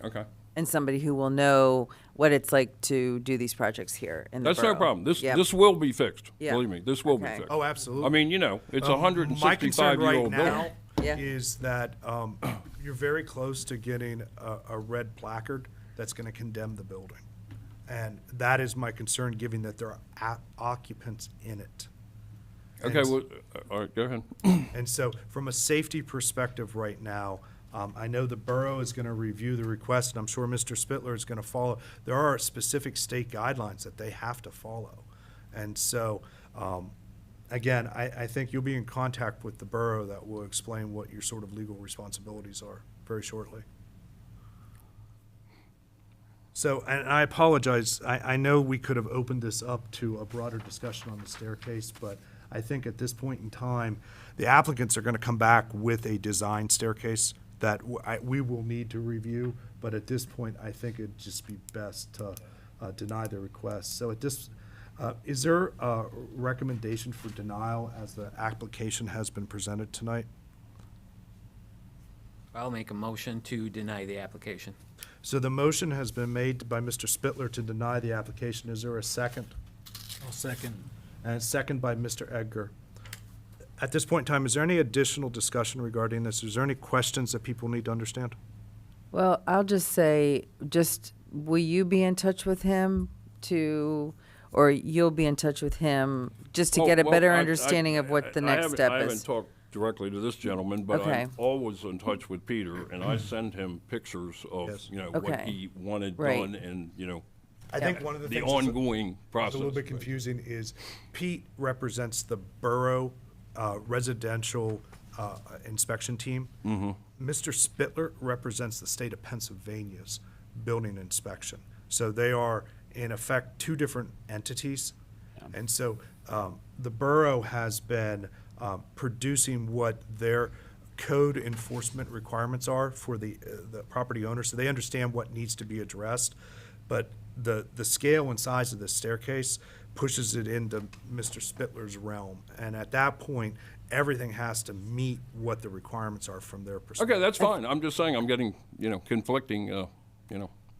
Okay. And somebody who will know what it's like to do these projects here in the That's borough. no problem. Yep. This will be fixed. Yeah. Believe me, this will be Okay. fixed. Oh, absolutely. I mean, it's a My concern right 165-year-old building. now Yeah. is that you're very close to getting a red placard that's going to condemn the building. And that is my concern, given that there are occupants in it. Okay, And- well, all right, go ahead. And so, from a safety perspective right now, I know the borough is going to review the request, and I'm sure Mr. Spittler is going to follow. There are specific state guidelines that they have to follow. And so, again, I think you'll be in contact with the borough that will explain what your sort of legal responsibilities are very shortly. So, and I apologize, I know we could have opened this up to a broader discussion on the staircase, but I think at this point in time, the applicants are going to come back with a design staircase that we will need to review, but at this point, I think it'd just be best to deny the request. So at this, Is there a recommendation for denial as the application has been presented tonight? I'll make a motion to deny the application. So the motion has been made by Mr. Spittler to deny the application. Is there a second? I'll second. And a second by Mr. Edgar. At this point in time, is there any additional discussion regarding this? Is there any questions that people need to understand? Well, I'll just say, will you be in touch with him or you'll be in touch with him just to get a better understanding of what the next step I haven't is? talked directly to this gentleman, but Okay. I'm always in touch with Peter, and I send him pictures of, Yes. what Okay. he wanted Right. done and, I think one of the the things that's ongoing process. a little bit confusing is Pete represents the borough residential inspection team. Mr. Spittler represents the state of Pennsylvania's building inspection. So they are, in effect, two different entities. And so the borough has been producing what their code enforcement requirements are for the property owner, so they understand what needs to be addressed. But the scale and size of this staircase pushes it into Mr. Spittler's realm. And at that point, everything has to meet what the requirements are from their perspective. Okay, that's fine. I'm just saying I'm getting, conflicting, I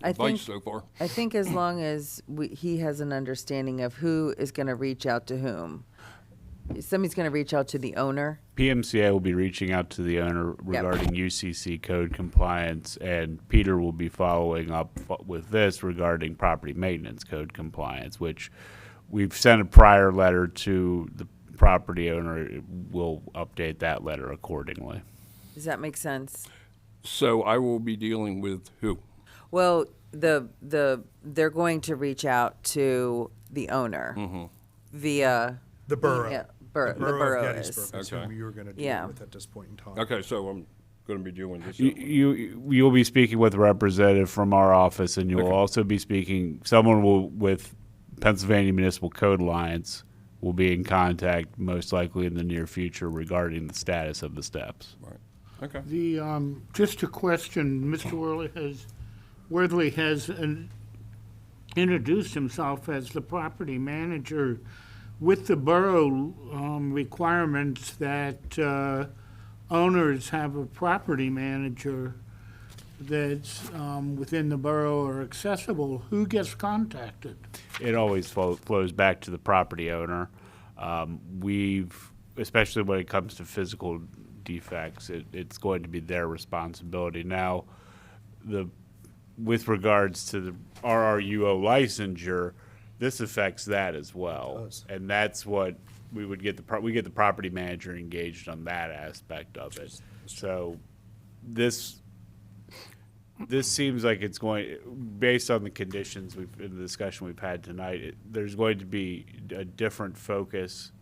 advice think- so far. I think as long as he has an understanding of who is going to reach out to whom. Somebody's going to reach out to the owner. PMCA will be reaching out to the owner regarding UCC code compliance, and Peter will be following up with this regarding property maintenance code compliance, which we've sent a prior letter to the property owner. We'll update that letter accordingly. Does that make sense? So I will be dealing with who? Well, they're going to reach out to the owner via The borough. Yeah, The the borough of is. Gettysburg is who Okay. you're going to Yeah. deal with at this point in time. Okay, so I'm going to be doing this. You'll be speaking with a representative from our office, and you'll Okay. also be someone with Pennsylvania Municipal Code Alliance will be in contact most likely in the near future regarding the status of the steps. Right. Okay. Just a question, Mr. Worthley has introduced himself as the property manager with the borough requirements that owners have a property manager that's within the borough or accessible. Who gets contacted? It always flows back to the property owner. Especially when it comes to physical defects, it's going to be their responsibility. Now, with regards to the RRUO licensure, this affects that as well. It does. And that's what we would get we get the property manager engaged on that aspect of it. So this seems like it's going, based on the conditions in the discussion we've had tonight, there's going to be a different focus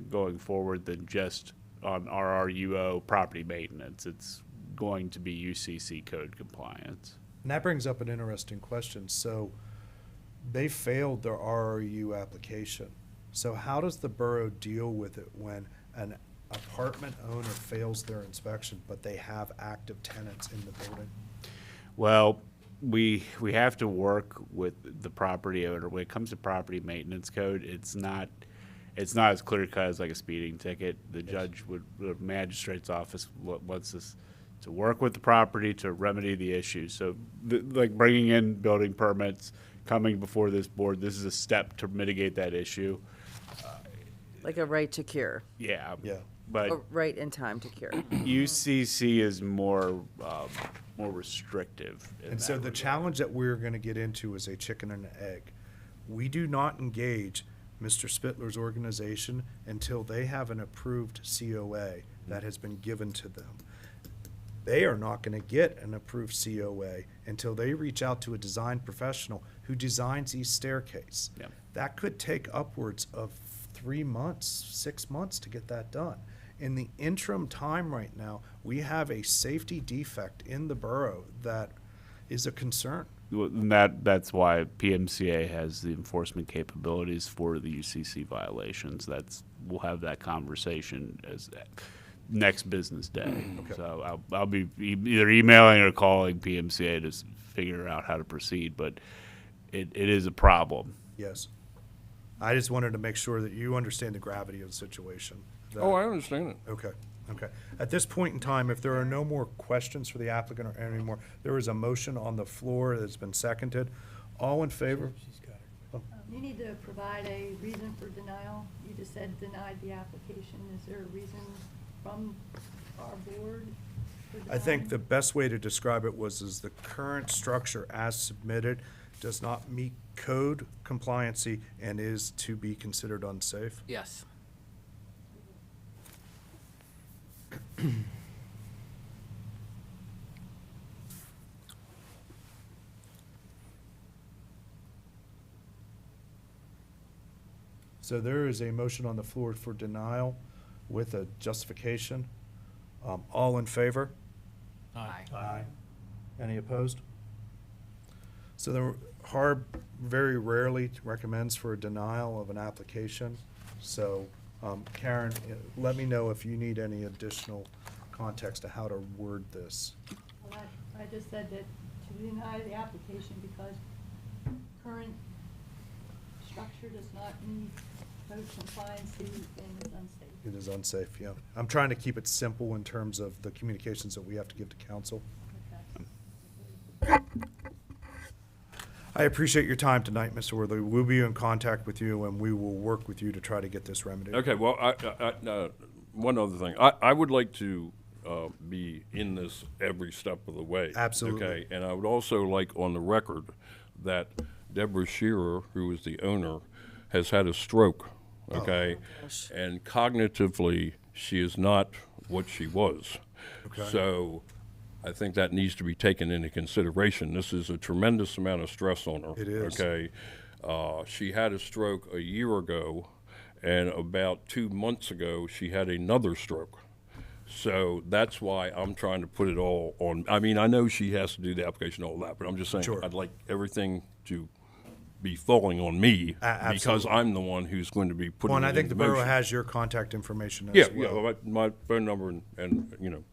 going forward than just on RRUO property maintenance. It's going to be UCC code compliance. And that brings up an interesting question. So they failed their RRU application. So how does the borough deal with it when an apartment owner fails their inspection, but they have active tenants in the building? Well, we have to work with the property owner. When it comes to property maintenance code, it's not as clear cut as like a speeding ticket. The the magistrate's office wants us to work with the property to remedy the issue. So like bringing in building permits, coming before this board, this is a step to mitigate that issue. Like a right to cure, Yeah. Yeah. But a right in time to cure. UCC is more restrictive. in And so that the regard. challenge that we're going to get into is a chicken and an egg. We do not engage Mr. Spittler's organization until they have an approved COA that has been given to them. They are not going to get an approved COA until they reach out to a design professional who designs each staircase. Yep. That could take upwards of 3 months, 6 months to get that done. In the interim time right now, we have a safety defect in the borough that is a concern. Well, and that's why PMCA has the enforcement capabilities for the UCC violations. We'll have that conversation as next business day. So I'll be either emailing or calling PMCA to figure out how to proceed, but it is a problem. Yes. I just wanted to make sure that you understand the gravity of the situation. that- Oh, I understand it. Okay, okay. At this point in time, if there are no more questions for the applicant or any more, there is a motion on the floor that's been seconded. All in favor? She's got it. You need to provide a reason for denial. You just said denied the application. Is there a reason from our board for I think denying? the best way to describe it was, is the current structure as submitted does not meet code compliancy and is to be considered unsafe. Yes. So there is a motion on the floor for denial with a justification. All in favor? Aye. Any opposed? So the HARB very rarely recommends for a denial of an application. So, Karen, let me know if you need any additional context to how to word this. Well, I just said that to deny the application because current structure does not meet code compliancy and is unsafe. It is unsafe, yeah. I'm trying to keep it simple in terms of the communications that we have to give to council. Okay. I appreciate your time tonight, Mr. Worthy. We'll be in contact with you, and we will work with you to try to get this remedied. Okay, well, one other thing. I would like to be in this every step of the way. Absolutely. Okay, and I would also like on the record that Deborah Shearer, who is the owner, has had a stroke, okay? And cognitively, she is not what she was. Okay. So I think that needs to be taken into consideration. This is a tremendous amount of stress on her. It is. Okay. She had a stroke a year ago, and about 2 months ago, she had another stroke. So that's why I'm trying to put it all on. I mean, I know she has to do the application and all that, but I'm just saying Sure. I'd like everything to be falling on me because absolutely. I'm the one who's going to be putting Well, and it I think the into borough motion. has your contact information as Yeah, well. yeah, my phone number and you know.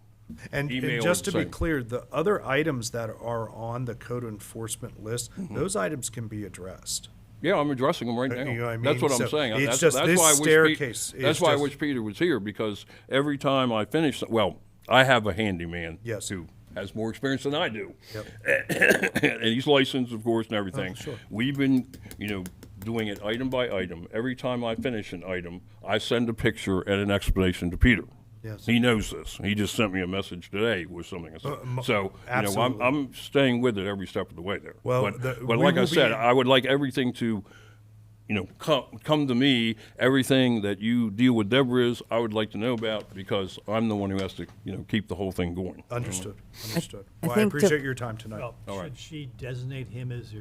And Email just is to the be same. clear, the other items that are on the code enforcement list, Mm-hmm. those items can be addressed. Yeah, I'm addressing them right now. You know what I That's mean? what I'm So saying. it's That's, just that's this why I wish staircase is That's why I just- wish Peter was here, because every time I finish, well, I have a handyman. Yes. Who has more experience than I do. Yep. And he's licensed, of course, and everything. Oh, sure. We've been, doing it item by item. Every time I finish an item, I send a picture and an explanation to Peter. Yes. He knows this. He just sent me a message today with something. So, absolutely. I'm staying with it every step of the way there. Well, but we like I will said, be- I would like everything to, come to me. Everything that you deal with Deborah's, I would like to know about, because I'm the one who has to, keep the whole thing going. Understood, understood. I Well, I think to- appreciate your time tonight. Well, All right. should she designate him as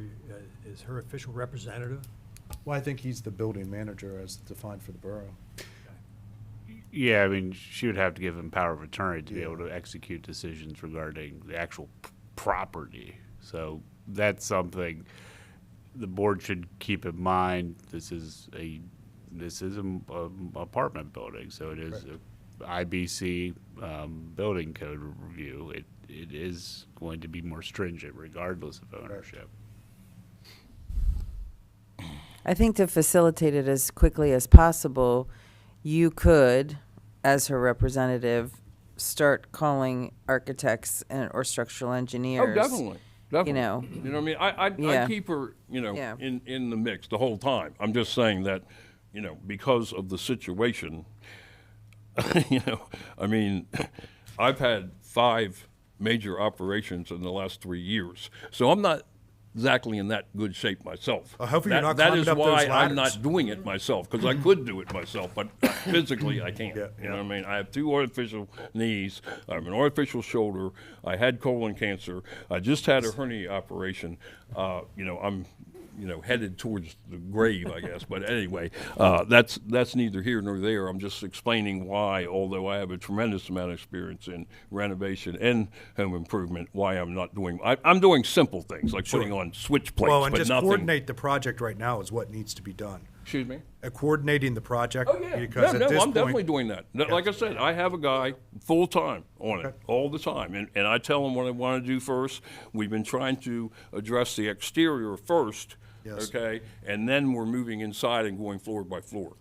her official representative? Well, I think he's the building manager as defined for the borough. Yeah, I mean, she would have to give him power of attorney to be able to execute decisions regarding the actual property. So that's something the board should keep in mind. This is a apartment building, so it is a IBC building code review. It is going to be more stringent regardless of ownership. I think to facilitate it as quickly as possible, you could, as her representative, start calling architects or structural engineers. Oh, definitely. Definitely. know. You know what I mean? I Yeah. keep her, Yeah. in the mix the whole time. I'm just saying that, because of the situation, I mean, I've had 5 major operations in the last 3 years. So I'm not exactly in that good shape myself. hopefully you're not That climbing is up those why I'm ladders. not doing it myself, because I could do it myself, but physically I can't. Yeah, You know what I mean? I have 2 artificial knees. I have an artificial shoulder. I had colon cancer. I just had a hernia operation. I'm headed towards the grave, I guess. But anyway, that's neither here nor there. I'm just explaining why, although I have a tremendous amount of experience in renovation and home improvement, why I'm not doing. I'm doing simple things like putting on switch plates, Well, and but just nothing. coordinate the project right now is what needs to be done. Excuse me. Coordinating the project. Oh yeah, Because no, at this I'm point, definitely doing that. Like I said, I have a guy full time on it Okay. all the time, and I tell him what I want to do first. We've been trying to address the exterior first, Yes. Okay? And then we're moving inside and going floor by floor.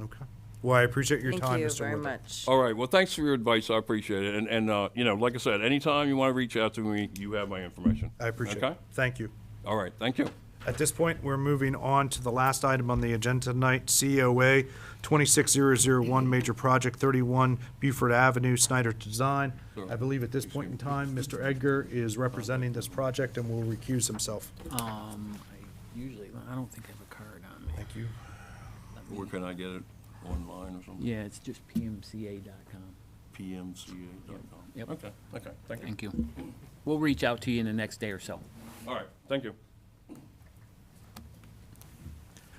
Okay. Well, I appreciate your Thank time, you Mr. very Whitler. much. All right, well, thanks for your advice, I appreciate it. And you know, like I said, anytime you want to reach out to me, you have my information. I appreciate it. Okay? Thank you. All right, thank you. At this point, we're moving on to the last item on the agenda tonight, COA 26001, Major Project 31 Buford Avenue, Snyder Design. I believe at this point in time, Mr. Edgar is representing this project and will recuse himself. I don't think I have a card on me. Thank you. Where can I get it? Online or something? Yeah, it's just pmca.com. PMCA.com. Yep. Okay, thank you. Thank you. We'll reach out to you in the next day or so. All right, thank you.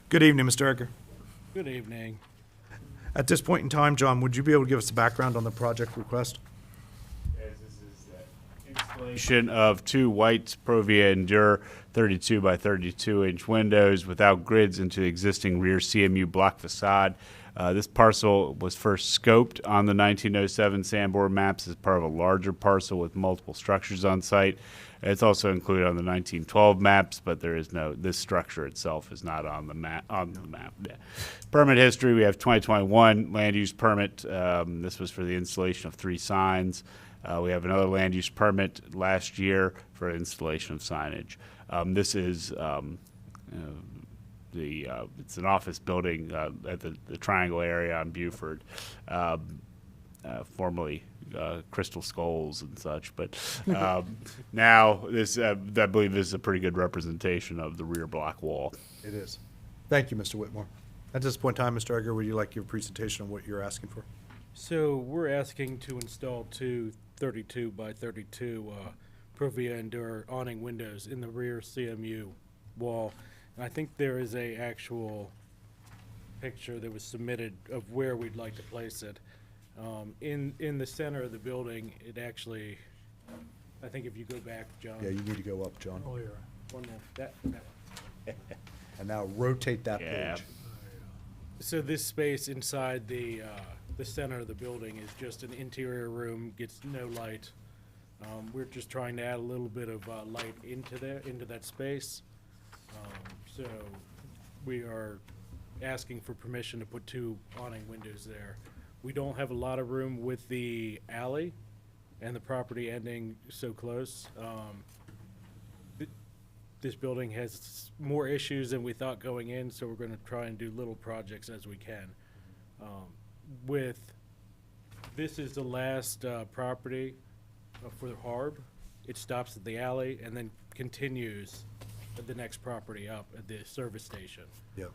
Good evening, Mr. Edgar. Good evening. At this point in time, John, would you be able to give us a background on the project request? Installation of two white Provia Endure 32 by 32 inch windows without grids into the existing rear CMU block facade. This parcel was first scoped on the 1907 Sanborn maps as part of a larger parcel with multiple structures on site. It's also included on the 1912 maps, but there is this structure itself is not on the map. Yeah. Permit history, we have 2021 land use permit. This was for the installation of 3 signs. We have another land use permit last year for installation of signage. This is it's an office building at the Triangle area on Buford, formerly Crystal Skulls and such. But now this, I believe, this is a pretty good representation of the rear block wall. It is. Thank you, Mr. Whitmore. At this point in time, Mr. Edgar, would you like to give a presentation on what you're asking for? So we're asking to install two 32 by 32 Provia Endure awning windows in the rear CMU wall. And I think there is a actual picture that was submitted of where we'd like to place it. In the center of the building, it actually, I think if you go back, John. Yeah, you need to go up, John. Oh, yeah. One more. That. And now rotate that Yeah. page. So this space inside the center of the building is just an interior room, gets no light. We're just trying to add a little bit of light into that space. So we are asking for permission to put 2 awning windows there. We don't have a lot of room with the alley and the property ending so close. This building has more issues than we thought going in, so we're going to try and do little projects as we can. This is the last property for the HARB. It stops at the alley and then continues at the next property up at the service station. Yeah,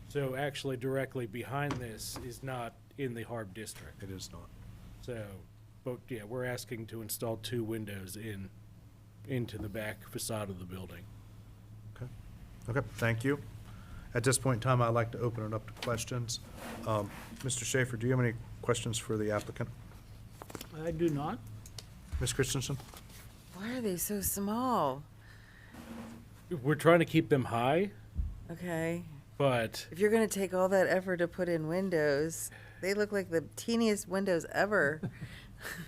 So actually directly behind this is not in the HARB district. it is not. So, but yeah, we're asking to install 2 windows into the back facade of the building. Okay. Okay, thank you. At this point in time, I'd like to open it up to questions. Mr. Schaefer, do you have any questions for the applicant? I do not. Ms. Christensen? Why are they so small? We're trying to keep them high, Okay. but If you're gonna take all that effort to put in windows, they look like the teeniest windows ever.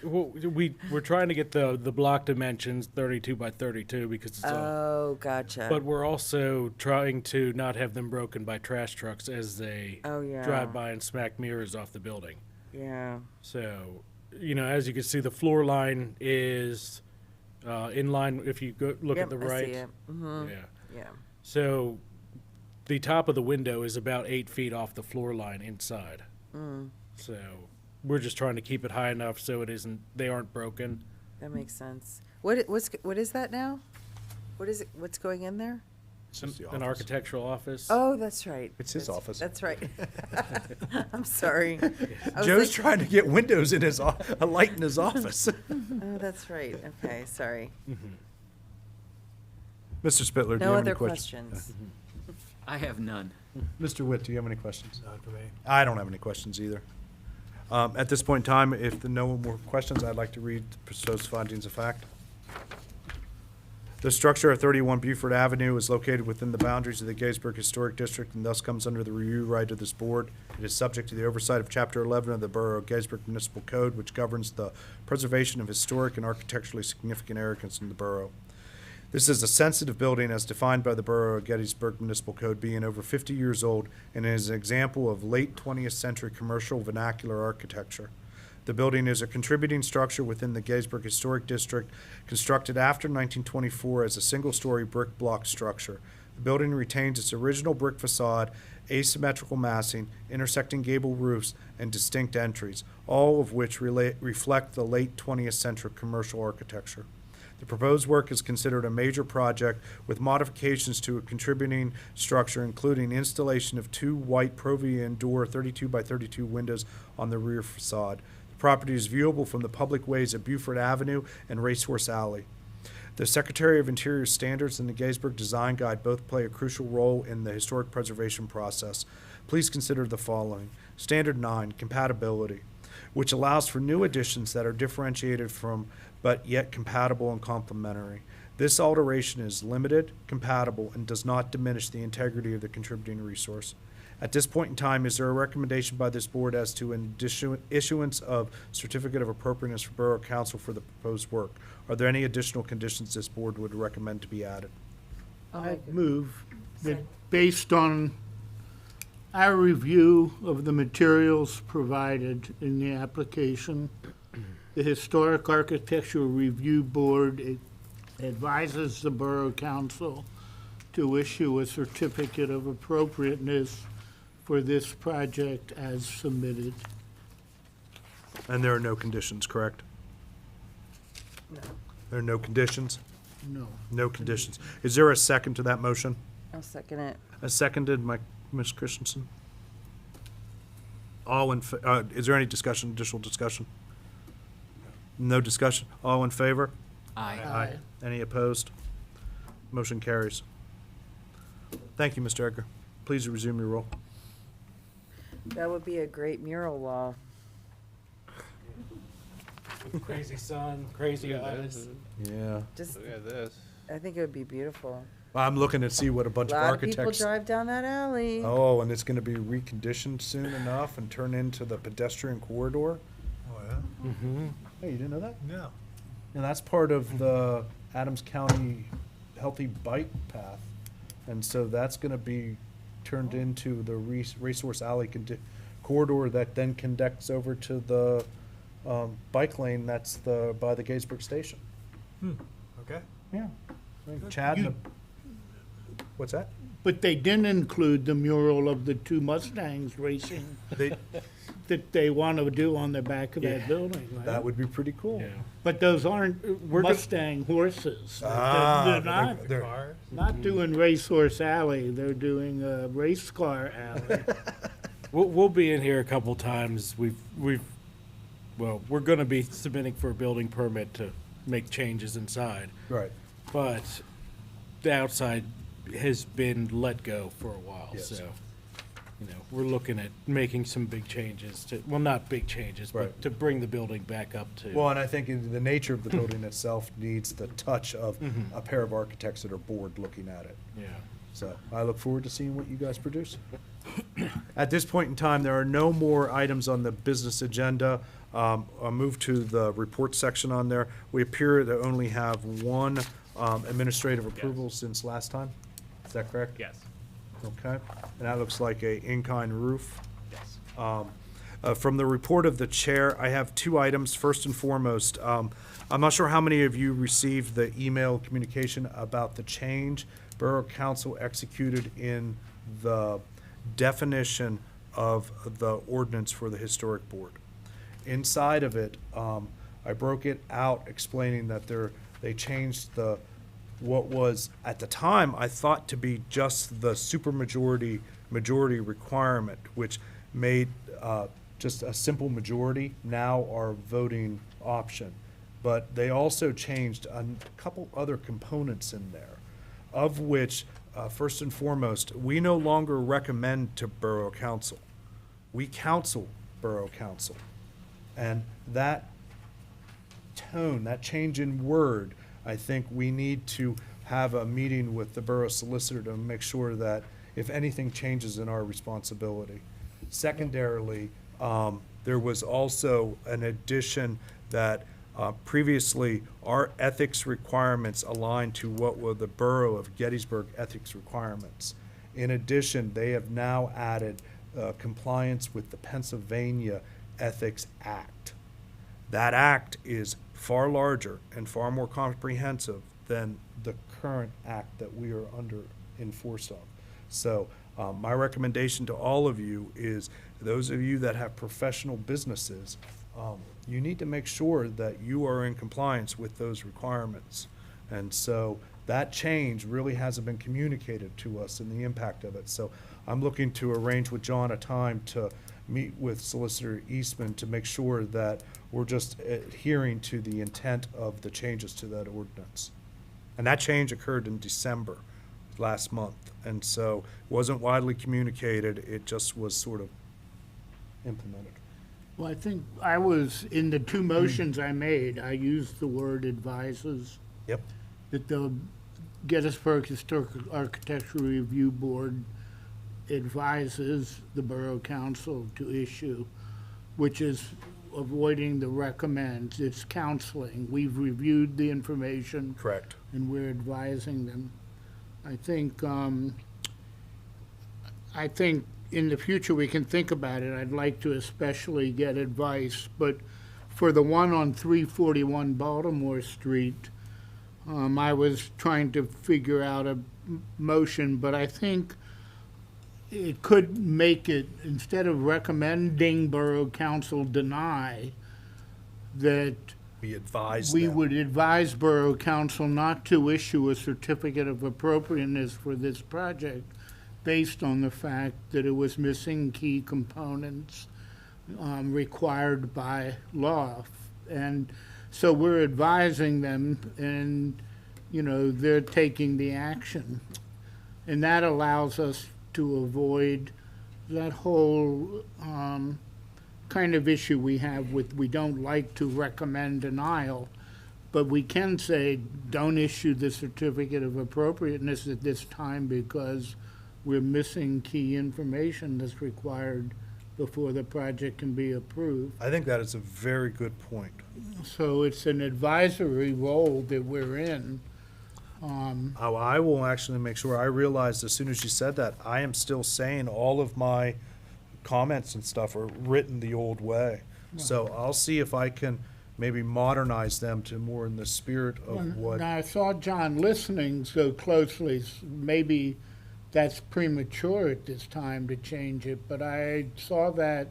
we're trying to get the block dimensions 32 by 32 because it's all. Oh, gotcha. But we're also trying to not have them broken by trash trucks as they Oh, yeah. drive by and smack mirrors off the building. Yeah. So, as you can see, the floor line is in line. If you go look at Yep, the I right, see it. Mhm. yeah. Yeah. So, the top of the window is about 8 feet off the floor line inside. Mm, So, we're just trying to keep it high enough so they aren't broken. that makes sense. What is that now? What is it? What's going in there? It's just the An office. architectural office. Oh, that's right. It's his office. That's right. I'm sorry. I was Joe's like- trying to get windows in his, a light in his office. Oh, that's right. Okay, sorry. Mr. Spittler, do you No have any other questions? questions. I have none. Mr. Witt, do you have any questions? Not for me. I don't have any questions either. At this point in time, if there are no more questions, I'd like to read the proposed findings of fact. The structure at 31 Buford Avenue is located within the boundaries of the Gettysburg Historic District and thus comes under the review right of this board. It is subject to the oversight of Chapter 11 of the Borough of Gettysburg Municipal Code, which governs the preservation of historic and architecturally significant areas in the borough. This is a sensitive building as defined by the Borough of Gettysburg Municipal Code, being over 50 years old, and is an example of late 20th century commercial vernacular architecture. The building is a contributing structure within the Gettysburg Historic District, constructed after 1924 as a single-story brick block structure. The building retains its original brick facade, asymmetrical massing, intersecting gable roofs, and distinct entries, all of which reflect the late 20th century commercial architecture. The proposed work is considered a major project with modifications to a contributing structure, including installation of 2 white Provian door 32 by 32 windows on the rear facade. The property is viewable from the public ways at Buford Avenue and Racehorse Alley. The Secretary of Interior Standards and the Gettysburg Design Guide both play a crucial role in the historic preservation process. Please consider the following. Standard 9, compatibility, which allows for new additions that are differentiated from but yet compatible and complementary. This alteration is limited, compatible, and does not diminish the integrity of the contributing resource. At this point in time, is there a recommendation by this board as to an issuance of certificate of appropriateness for Borough Council for the proposed work? Are there any additional conditions this board would recommend to be added? I move that based on our review of the materials provided in the application, the Historic Architectural Review Board advises the Borough Council to issue a certificate of appropriateness for this project as submitted. And there are no conditions, correct? No. There are no conditions? No. No conditions. Is there a second to that motion? I'll second it. A seconded, Ms. Christensen? All in, is there any discussion, additional discussion? No discussion? All in favor? Aye. Any opposed? Motion carries. Thank you, Mr. Edgar. Please resume your role. That would be a great mural wall. Crazy sun, crazy eyes. Yeah. Just, Look at this. I think it would be beautiful. I'm looking to see what a bunch A of lot of people architects. drive down that alley. Oh, and it's gonna be reconditioned soon enough and turn into the pedestrian corridor? Oh, yeah? Mm-hmm. Hey, you didn't know that? No. And that's part of the Adams County Healthy Bike Path. And so that's gonna be turned into the Racehorse Alley corridor that then connects over to the bike lane that's by the Gettysburg Station. Okay. Yeah. I think Chad, and what's that? But they didn't include the mural of the 2 Mustangs racing They, that they want to do on the back of that Yeah. building, right? that would be pretty cool. Yeah. But those aren't We're go- Mustang horses. Ah, They're they're- not doing Racehorse Alley, they're doing Race Car Alley. We'll be in here a couple times. Well, we're gonna be submitting for a building permit to make changes inside, Right. but the outside has been let go for a while, Yes. so, we're looking at making some big changes well, not big changes, but Right. to bring the building back up to. Well, and I think the nature of the building itself needs the touch of a pair of architects that are bored looking at it. Yeah. So I look forward to seeing what you guys produce. At this point in time, there are no more items on the business agenda. I'll move to the report section on there. We appear to only have one administrative approval since last time. Is that correct? Yes. Okay. And that looks like a in-kind roof. Yes. From the report of the chair, I have 2 items. First and foremost, I'm not sure how many of you received the email communication about the change Borough Council executed in the definition of the ordinance for the Historic Board. Inside of it, I broke it out explaining that they changed what was, at the time, I thought to be just the supermajority requirement, which made just a simple majority now our voting option. But they also changed a couple other components in there, of which, first and foremost, we no longer recommend to Borough Council. We counsel Borough Council. And that tone, that change in word, I think we need to have a meeting with the borough solicitor to make sure that if anything changes in our responsibility. Secondarily, there was also an addition that Previously, our ethics requirements aligned to what were the Borough of Gettysburg ethics requirements. In addition, they have now added compliance with the Pennsylvania Ethics Act. That act is far larger and far more comprehensive than the current act that we are under in force of. So my recommendation to all of you is, those of you that have professional businesses, you need to make sure that you are in compliance with those requirements. And so that change really hasn't been communicated to us and the impact of it. So I'm looking to arrange with John a time to meet with Solicitor Eastman to make sure that we're just adhering to the intent of the changes to that ordinance. And that change occurred in December last month. And so it wasn't widely communicated, it just was sort of implemented. Well, I think I was, in the two motions I made, I used the word advises. Yep. That the Gettysburg Historic Architectural Review Board advises the Borough Council to issue, which is avoiding the recommends. It's counseling. We've reviewed the information. Correct. And we're advising them. I think in the future we can think about it. I'd like to especially get advice, but for the one on 341 Baltimore Street, I was trying to figure out a motion, but I think it could make it, instead of recommending Borough Council deny, that We advise we them. would advise Borough Council not to issue a certificate of appropriateness for this project based on the fact that it was missing key components required by law. And so we're advising them, and, you know, they're taking the action. And that allows us to avoid that whole kind of issue we have with, we don't like to recommend denial, but we can say, don't issue the certificate of appropriateness at this time because we're missing key information that's required before the project can be approved. I think that is a very good point. So it's an advisory role that we're in. I will actually make sure, I realized as soon as you said that, I am still saying all of my comments and stuff are written the old way. So I'll see if I can maybe modernize them to more in the spirit of what. Now, I saw John listening so closely, maybe that's premature at this time to change it, but I saw that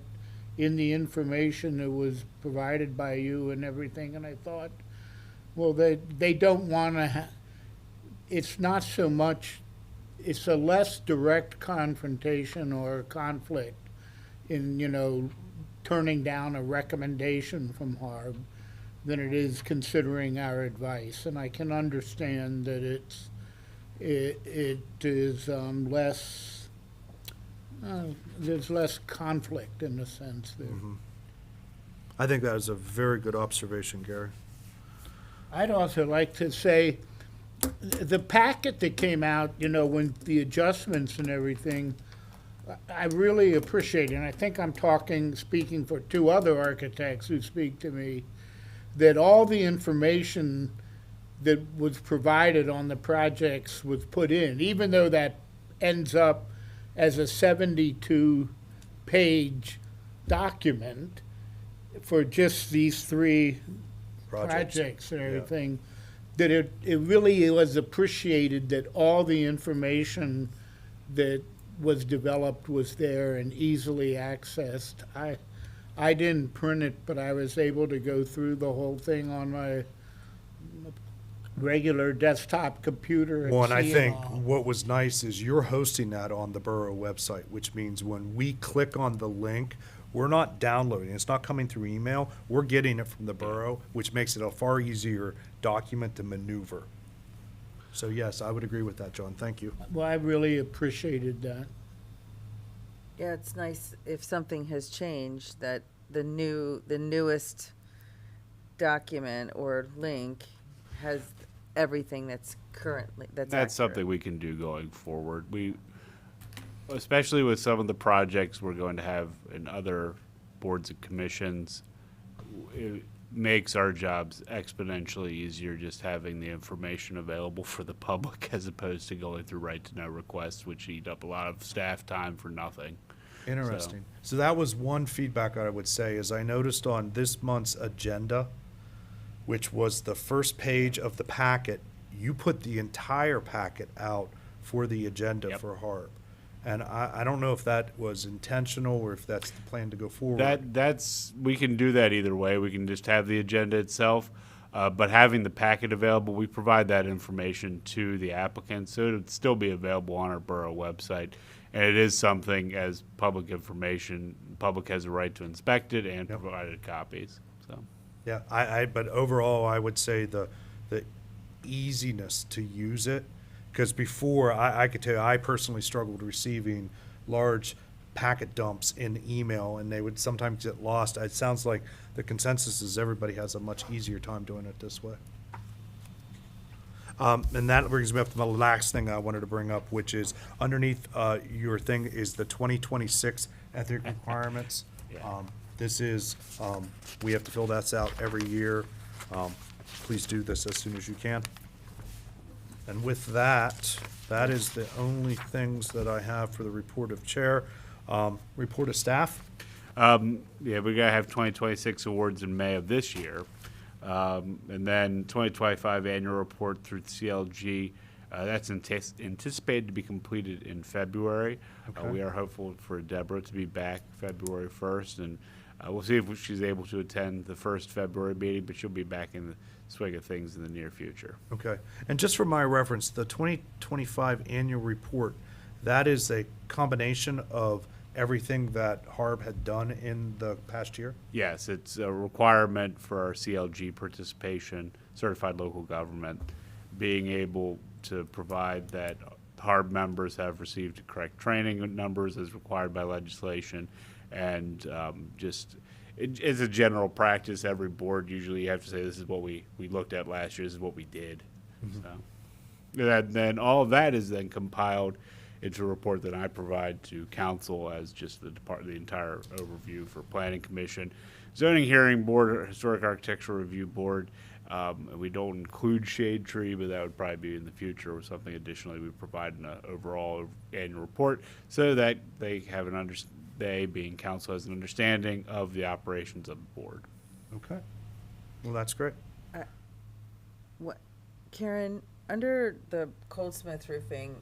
in the information that was provided by you and everything, and I thought, well, they don't want to, it's not so much, it's a less direct confrontation or conflict in, you know, turning down a recommendation from HARB than it is considering our advice. And I can understand that it is less, there's less conflict in a sense there. I think that is a very good observation, Gary. I'd also like to say, the packet that came out, you know, when the adjustments and everything, I really appreciate it, and I think I'm speaking for two other architects who speak to me, that all the information that was provided on the projects was put in, even though that ends up as a 72-page document for just these three projects and everything, that it really was appreciated that all the information that was developed was there and easily accessed. I didn't print it, but I was able to go through the whole thing on my regular desktop computer. Well, and I see it think all. what was nice is you're hosting that on the Borough website, which means when we click on the link, we're not downloading, it's not coming through email, we're getting it from the Borough, which makes it a far easier document to maneuver. So yes, I would agree with that, John, thank you. Well, I really appreciated that. Yeah, it's nice if something has changed, that the newest document or link has everything that's currently, that's accurate. something we can do going forward. Especially with some of the projects we're going to have in other boards and commissions, makes our jobs exponentially easier just having the information available for the public as opposed to going through right-to-know requests, which eat up a lot of staff time for nothing. Interesting. So that was one feedback I would say, is I noticed on this month's agenda, which was the first page of the packet, you put the entire packet out for the agenda Yep. for HARB. And I don't know if that was intentional or if that's the plan to go forward. That's we can do that either way. We can just have the agenda itself, but having the packet available, we provide that information to the applicant, so it'll still be available on our borough website. And it is something as public information, the public has a right to inspect it and provided copies. So Yeah, but overall, I would say the easiness to use it, because before, I could tell you, I personally struggled receiving large packet dumps in email, and they would sometimes get lost. It sounds like the consensus is everybody has a much easier time doing it this way. And that brings me up to the last thing I wanted to bring up, which is underneath your thing is the 2026 ethic requirements. This is, we have to fill that out every year. Please do this as soon as you can. And with that, that is the only things that I have for the report of chair. Report of staff? Yeah, we gotta have 2026 awards in May of this year. And then 2025 annual report through CLG, that's anticipated to be completed in February. Okay. We are hopeful for Deborah to be back February 1st, and we'll see if she's able to attend the first February meeting, but she'll be back in the swing of things in the near future. Okay. And just for my reference, the 2025 annual report, that is a combination of everything that HARB had done in the past year? Yes, it's a requirement for our CLG participation, certified local government, being able to provide that HARB members have received correct training numbers as required by legislation, and it's a general practice. Every board usually you have to say, this is what we looked at last year, this is what we did. So, and then all of that is then compiled into a report that I provide to council as just the entire overview for planning commission, zoning hearing board, or historic architectural review board. And we don't include shade tree, but that would probably be in the future or something additionally we provide in an overall annual report so that they have they being council has an understanding of the operations of the board. Okay. Well, that's great. What, Karen, under the Goldsmith roofing,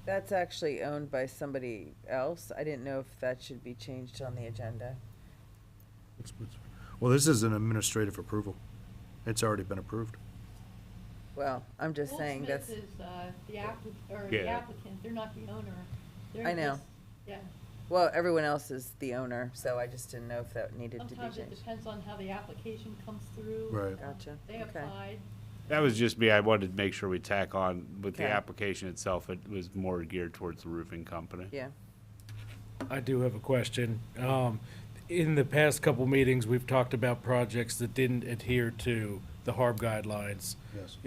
that's actually owned by somebody else. I didn't know if that should be changed on the agenda. Well, this is an administrative approval. It's already been approved. Well, I'm just saying that's, Goldsmith is the Yeah. applicant, they're not the owner. They're I know. just- Yeah, well, everyone else is the owner, so I just didn't know if that needed to be sometimes it changed. depends on how the application comes through. Right. Gotcha. They Okay. applied. That was just me. I wanted to make sure we tack on with the Okay. application itself. It was more geared towards the roofing company. Yeah. I do have a question. In the past couple meetings, we've talked about projects that didn't adhere to the HARB guidelines. Yes.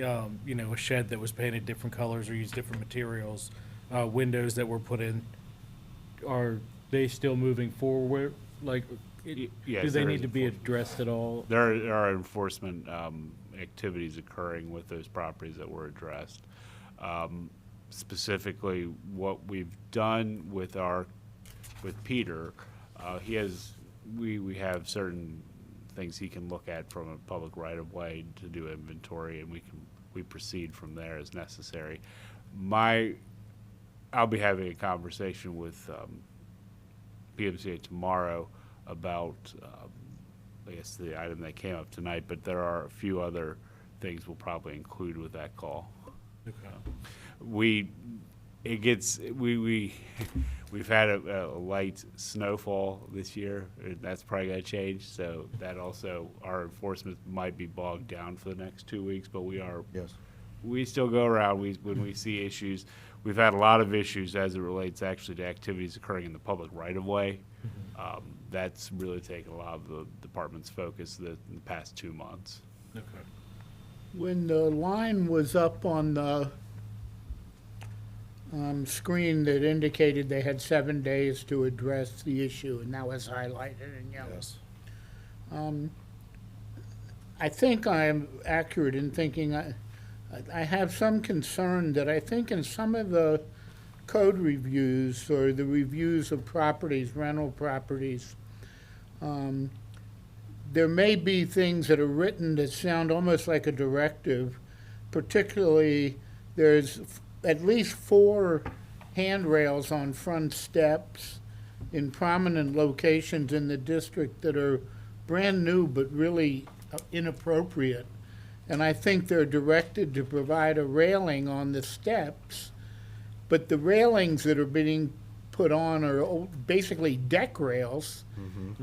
You know, a shed that was painted different colors or used different materials, windows that were put in. Are they still moving forward? Like, Yes, do they there need is to be addressed at all? There are enforcement activities occurring with those properties that were addressed. Specifically, what we've done with Peter, we have certain things he can look at from a public right of way to do inventory, and we proceed from there as necessary. I'll be having a conversation with PMCA tomorrow about, I guess, the item that came up tonight, but there are a few other things we'll probably include with that call. We've had a light snowfall this year, and that's probably gonna change, so that also, our enforcement might be bogged down for the next 2 weeks, but we still go around, when we see issues. We've had a lot of issues as it relates actually to activities occurring in the public right-of-way. That's really taken a lot of the department's focus in the past 2 months. Okay. When the line was up on the screen that indicated they had 7 days to address the issue, and that was highlighted in yellow. Yes. I think I'm accurate in thinking I have some concern that I think in some of the code reviews or the reviews of properties, rental properties, there may be things that are written that sound almost like a directive. Particularly, there's at least 4 handrails on front steps in prominent locations in the district that are brand new but really inappropriate. And I think they're directed to provide a railing on the steps, but the railings that are being put on are basically deck rails,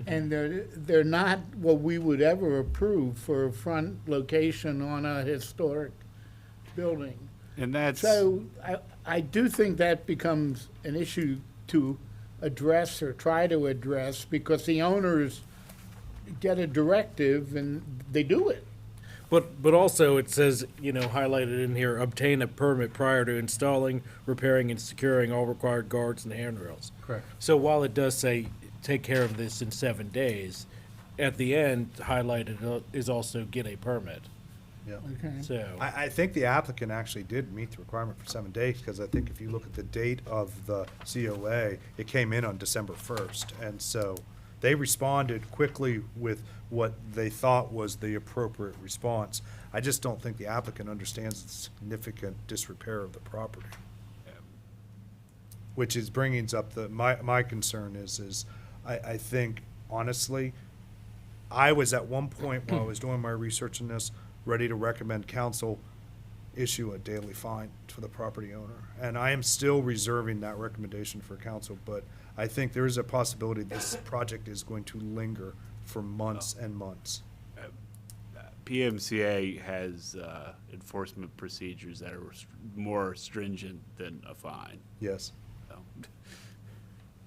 and they're not what we would ever approve for a front location on a historic building. And that's. So I do think that becomes an issue to address or try to address, because the owners get a directive and they do it. But also it says, highlighted in here, obtain a permit prior to installing, repairing, and securing all required guards and handrails. Correct. So while it does say, take care of this in 7 days, at the end, highlighted is also get a permit. Yeah. Okay. So, I think the applicant actually did meet the requirement for 7 days, because I think if you look at the date of the COA, it came in on December 1st. And so they responded quickly with what they thought was the appropriate response. I just don't think the applicant understands the significant disrepair of the property. Which is bringing up my concern is I think, honestly, I was at one point while I was doing my research on this, ready to recommend council issue a daily fine to the property owner. And I am still reserving that recommendation for council, but I think there is a possibility this project is going to linger for months and months. PMCA has enforcement procedures that are more stringent than a fine. Yes. So,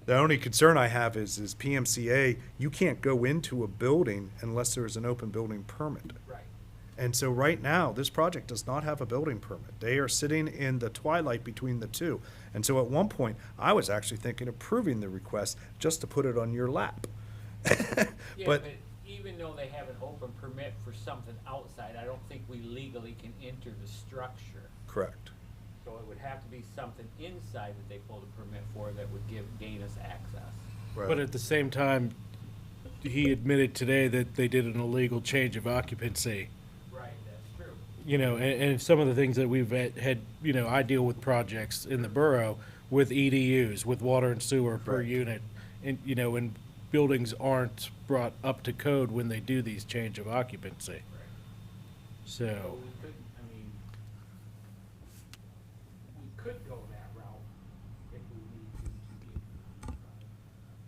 The only concern I have is PMCA, you can't go into a building unless there is an open building permit. Right. And so right now, this project does not have a building permit. They are sitting in the twilight between the two. And so at one point, I was actually thinking of approving the request just to put it on your lap. Yeah, But but even though they have an open permit for something outside, I don't think we legally can enter the structure. correct. So it would have to be something inside that they pulled a permit for that would gain us access. but at the same time, he admitted today that they did an illegal change of occupancy. Right, that's true. And some of the things that we've had, I deal with projects in the borough with EDUs, with water and sewer per Right. unit. And, and buildings aren't brought up to code when they do these change of occupancy. So So, we could, we could go that route if we need to.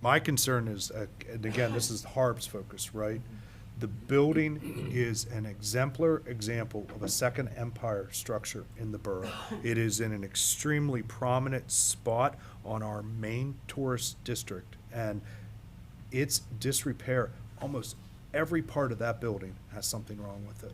My concern is, and again, this is HARB's focus, right? The building is an exemplar example of a Second Empire structure in the borough. It is in an extremely prominent spot on our main tourist district, and its disrepair, almost every part of that building has something wrong with it.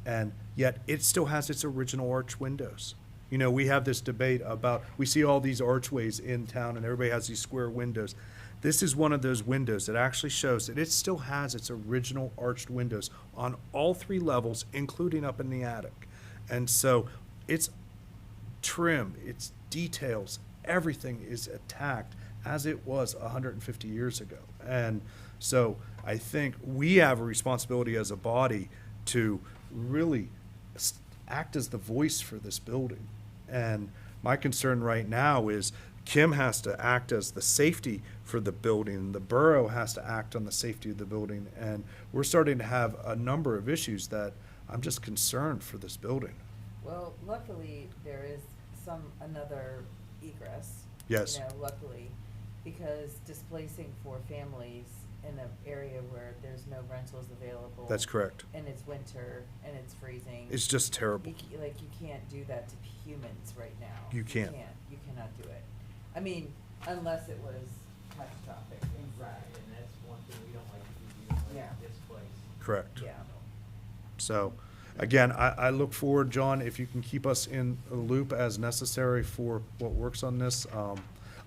And yet, it still has its original arch windows. We have this debate about, we see all these archways in town, and everybody has these square windows. This is one of those windows that actually shows that it still has its original arched windows on all 3 levels, including up in the attic. And so its trim, its details, everything is intact as it was 150 years ago. And so I think we have a responsibility as a body to really act as the voice for this building. And my concern right now is Kim has to act as the safety for the building. The borough has to act on the safety of the building. And we're starting to have a number of issues that I'm just concerned for this building. Well, luckily, there is another egress. Yes. Luckily, because displacing 4 families in an area where there's no rentals available. That's correct. And it's winter and it's freezing. It's just terrible. You can't do that to humans right now. You can't. You cannot do it. I mean, unless it was catastrophic. Right, and that's one thing we don't like to do, Yeah. this place. Correct. Yeah. So, again, I look forward, John, if you can keep us in a loop as necessary for what works on this.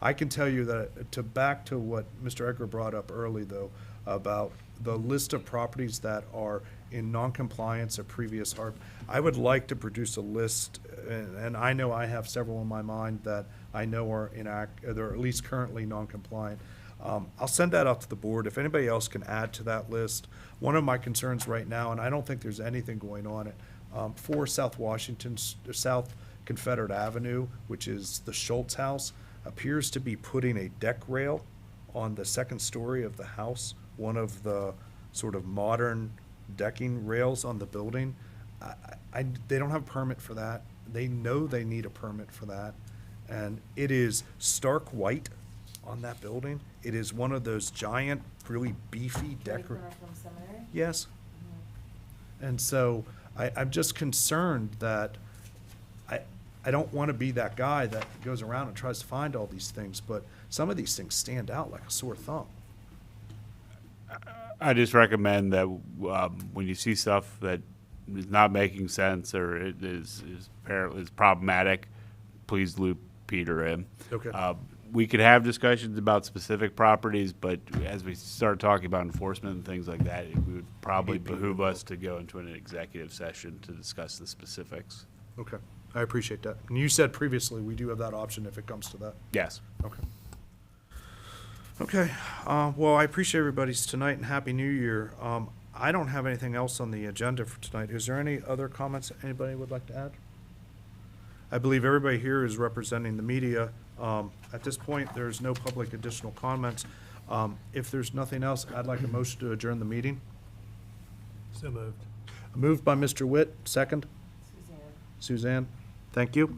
I can tell you that back to what Mr. Edgar brought up early, though, about the list of properties that are in noncompliance of previous HARB. I would like to produce a list, and I know I have several in my mind that I know are they're at least currently noncompliant. I'll send that out to the board. If anybody else can add to that list. One of my concerns right now, and I don't think there's anything going on it, 4 South Washington, South Confederate Avenue, which is the Schultz house, appears to be putting a deck rail on the second story of the house, one of the sort of modern decking rails on the building. They don't have a permit for that. They know they need a permit for that. And it is stark white on that building. It is one of those giant, really beefy deck. Yes. And so I'm just concerned that I don't want to be that guy that goes around and tries to find all these things, but some of these things stand out like a sore thumb. I just recommend that when you see stuff that is not making sense or it is apparently is problematic, please loop Peter in. Okay. We could have discussions about specific properties, but as we start talking about enforcement and things like that, it would probably behoove us to go into an executive session to discuss the specifics. Okay, I appreciate that. And you said previously, we do have that option if it comes to that. Yes. Okay. Okay, well, I appreciate everybody's tonight and Happy New Year. I don't have anything else on the agenda for tonight. Is there any other comments anybody would like to add? I believe everybody here is representing the media. At this point, there's no public additional comments. If there's nothing else, I'd like a motion to adjourn the meeting. So moved. Moved by Mr. Witt, second? Suzanne. Thank you.